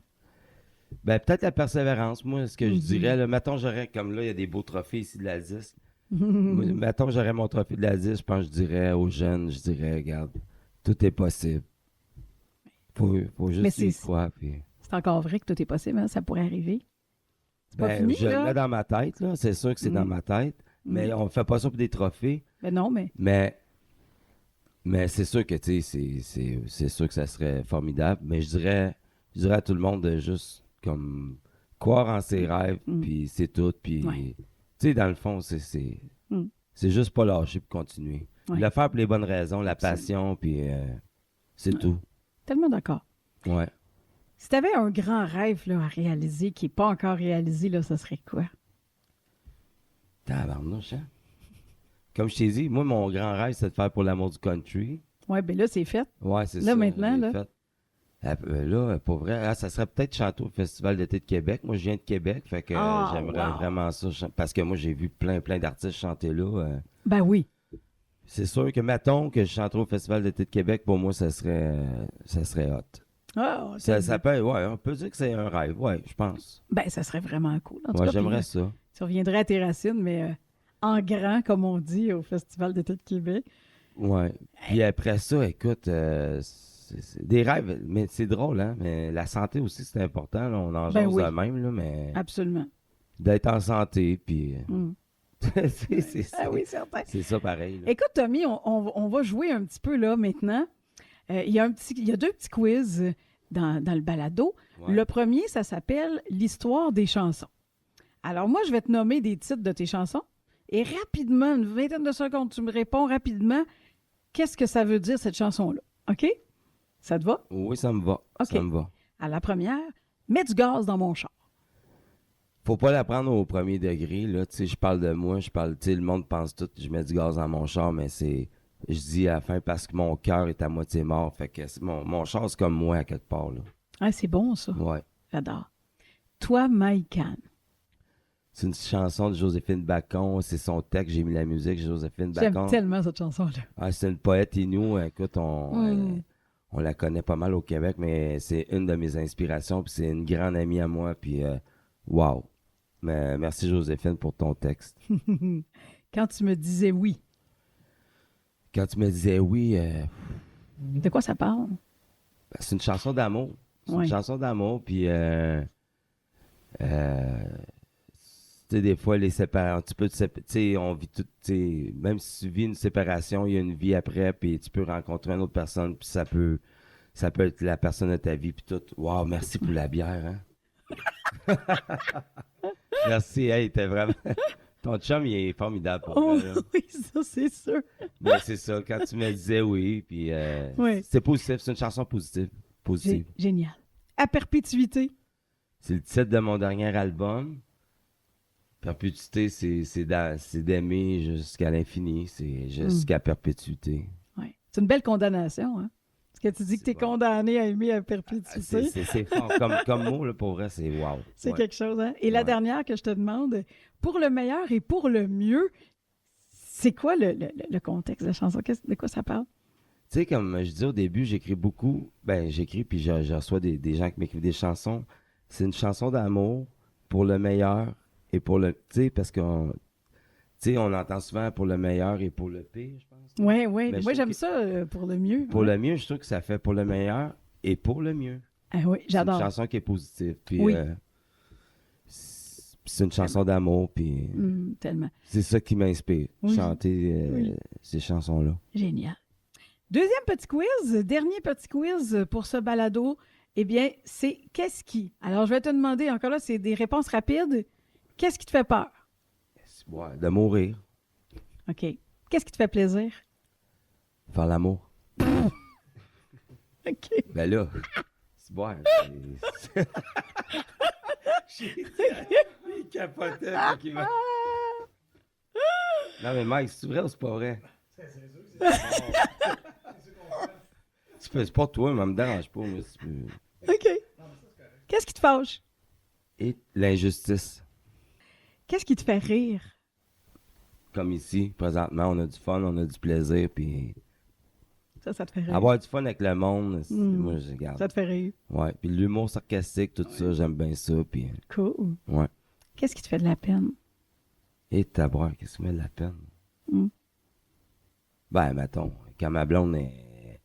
Ben, peut-être la persévérance, moi, ce que je dirais, là. Mettons, j'aurais, comme là, il y a des beaux trophées ici de la 10. Mettons, j'aurais mon trophée de la 10, je pense que je dirais aux jeunes, regarde, tout est possible. Faut Mais juste y croire, puis... C'est encore vrai que tout est possible, hein? Ça pourrait arriver. C'est pas fini, je le là? mets dans ma tête, là. C'est sûr que c'est dans ma tête. Mais on fait pas ça pour des trophées. Ben non, mais... Mais c'est sûr que, tu sais, c'est sûr que ça serait formidable. Mais je dirais à tout le monde de juste, comme, croire en ses rêves, puis c'est tout. Puis, Ouais. tu sais, dans le fond, c'est juste pas lâcher puis continuer. Ouais. Le faire pour les bonnes raisons, la passion, puis c'est tout. Tellement d'accord. Ouais. Si tu avais un grand rêve là, à réaliser qui n'est pas encore réalisé, là, ça serait quoi? Tabarnouche, hein? Comme je t'ai dit, moi, mon grand rêve, c'est de faire pour l'amour du country. Ouais, ben là, c'est fait. Ouais, c'est Là, ça. maintenant, j'ai là. fait. Là, pour vrai, ça serait peut-être chanter au Festival d'été de Québec. Moi, je viens de Québec, fait que j'aimerais wow. vraiment ça. Parce que moi, j'ai vu plein d'artistes chanter là. Ben oui. C'est sûr que, mettons que je chanterais au Festival d'été de Québec, pour moi, ça serait hot. Ah, Ça peut, ouais, on peut dire que c'est un rêve, ouais, je pense. ben, ça serait vraiment cool. En tout Ouais, cas, j'aimerais puis, ça. tu reviendrais à tes racines, mais en grand, comme on dit, au Festival d'été de Québec. Ouais. Puis après ça, écoute, c'est des rêves, mais c'est drôle, hein? Mais la santé aussi, c'est important, là. On en Ben jase oui. de même, là, mais Absolument. d'être en santé, puis... c'est Ah oui, certain. C'est ça pareil. Là. Écoute, Tommy, on va jouer un petit peu là maintenant. Il y a deux petits quiz dans le balado. Ouais. Le premier, ça s'appelle l'histoire des chansons. Alors moi, je vais te nommer des titres de tes chansons et rapidement, une vingtaine de secondes, tu me réponds rapidement qu'est-ce que ça veut dire cette chanson-là. OK? Ça te va? Oui, ça me va. OK. Ça me va. À la première, mets du gaz dans mon char. Faut pas la prendre au premier degré, là. Tu sais, je parle de moi, tu sais, le monde pense tout, je mets du gaz dans mon char, mais je dis à la fin parce que mon cœur est à moitié mort. Fait que mon char, c'est comme moi à quelque part, là. Ah, c'est bon, ça. Ouais. J'adore. Toi, Maïkan. C'est une chanson de Joséphine Bacon, c'est son texte, j'ai mis la musique, Joséphine J'aime Bacon. tellement cette chanson-là. Ah, c'est une poète inou, écoute, on la connaît pas mal au Québec, mais c'est une de mes inspirations, puis c'est une grande amie à moi, puis wow. Mais merci, Joséphine, pour ton texte. Quand tu me disais oui, Quand tu me disais oui, de quoi ça parle? ben, c'est une chanson d'amour. C'est Ouais. une chanson d'amour, puis tu sais, des fois, les séparations, tu sais, on vit tout, tu sais, même si tu vis une séparation, il y a une vie après, puis tu peux rencontrer une autre personne, puis ça peut être la personne de ta vie, puis tout. Wow, merci pour la bière, hein? Merci, hey, t'es vraiment... Ton chum, il est formidable pour Oh, vrai, là. oui, ça, c'est sûr. Mais c'est ça, quand tu me disais oui, puis Ouais. c'est positif, c'est une chanson positive. Génial. À perpétuité. C'est le titre de mon dernier album. Perpétuité, c'est d'aimer jusqu'à l'infini, c'est jusqu'à perpétuité. Ouais. C'est une belle condamnation, hein? Parce que tu dis que tu es C'est bon. condamné à aimer à Ah, perpétuité. c'est fort. Comme mot, là, pour vrai, c'est wow. C'est Ouais. quelque chose, hein? Et la Ouais. dernière que je te demande, pour le meilleur et pour le mieux, c'est quoi le contexte de la chanson? De quoi ça parle? Tu sais, comme je dis au début, j'écris beaucoup. Ben, j'écris, puis je reçois des gens qui m'écrivent des chansons. C'est une chanson d'amour pour le meilleur et pour le... Tu sais, parce qu'on... Tu sais, on entend souvent pour le meilleur et pour le pire, je pense. Oui, oui. Mais je Moi, trouve j'aime que- ça pour le mieux. Pour Ouais. le mieux, je trouve que ça fait pour le meilleur et pour le mieux. Ah oui, C'est j'adore. une chanson qui est positive. Puis, Oui. c'est une chanson d'amour, puis Tellement. c'est ça qui m'inspire, Oui. chanter Oui. ces chansons-là. Génial. Deuxième petit quiz, dernier petit quiz pour ce balado. Eh bien, c'est qu'est-ce qui? Alors, je vais te demander, encore là, c'est des réponses rapides. Qu'est-ce qui te fait peur? Ouais, de mourir, OK. Qu'est-ce qui te fait plaisir? faire l'amour. OK. Ben là, c'est bon. Il capotait quand il m'a... Non mais Mike, c'est vrai ou c'est pas vrai? C'est pas toi, mais ça me dérange pas. Moi, OK. Qu'est-ce qui te fâche? Et l'injustice. Qu'est-ce qui te fait rire? Comme ici, présentement, on a du fun, on a du plaisir, puis Ça te fait rire. avoir du fun avec le monde, moi, je regarde. Ça te fait rire. Ouais, puis l'humour sarcastique, tout ça, j'aime bien ça, puis Cool. ouais. Qu'est-ce qui te fait de la peine? Et tabouin, qu'est-ce qui me met de la peine? Mm. Ben, mettons, quand ma blonde est...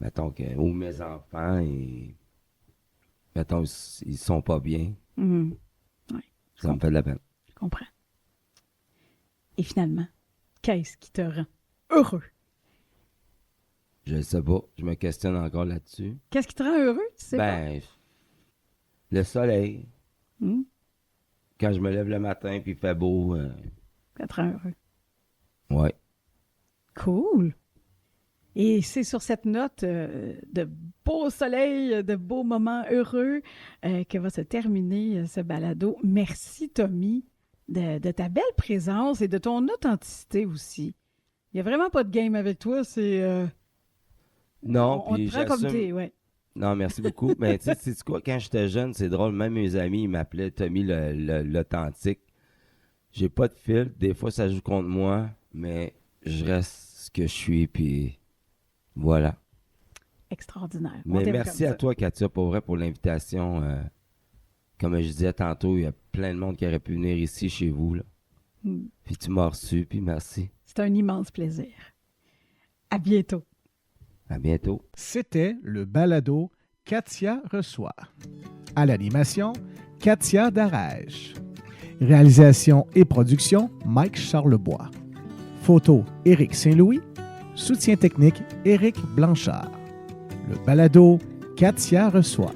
Mettons que... Ou mes enfants, et... Mettons, ils sont pas bien, Mhm. ça me fait de la peine. Je comprends. Et finalement, qu'est-ce qui te rend heureux? Je sais pas, je me questionne encore là-dessus. Qu'est-ce qui te rend heureux? Tu sais pas? Ben, le soleil, Hmm? quand je me lève le matin puis il fait beau, Ça te rend heureux. ouais. Cool. Et c'est sur cette note de beau soleil, de beaux moments heureux que va se terminer ce balado. Merci, Tommy, de ta belle présence et de ton authenticité aussi. Il n'y a vraiment pas de game avec toi, c'est... Non, on puis te prend comme j'assume... t'es, ouais. Non, merci beaucoup. Mais tu sais, sais-tu quoi, quand j'étais jeune, c'est drôle, même mes amis, ils m'appelaient Tommy l'authentique. J'ai pas de filtre, des fois ça joue contre moi, mais je reste ce que je suis, puis voilà. Extraordinaire. On Mais t'aime merci comme à ça. toi, Katia, pour vrai, pour l'invitation. Comme je disais tantôt, il y a plein de monde qui aurait pu venir ici chez vous, là. Mm. Puis tu m'as reçu, puis merci. C'est un immense plaisir. À bientôt. À bientôt. C'était le balado Katia reçoit. À l'animation, Katia Darèche. Réalisation et production, Mike Charlebois. Photo, Éric Saint-Louis. Soutien technique, Éric Blanchard. Le balado Katia reçoit.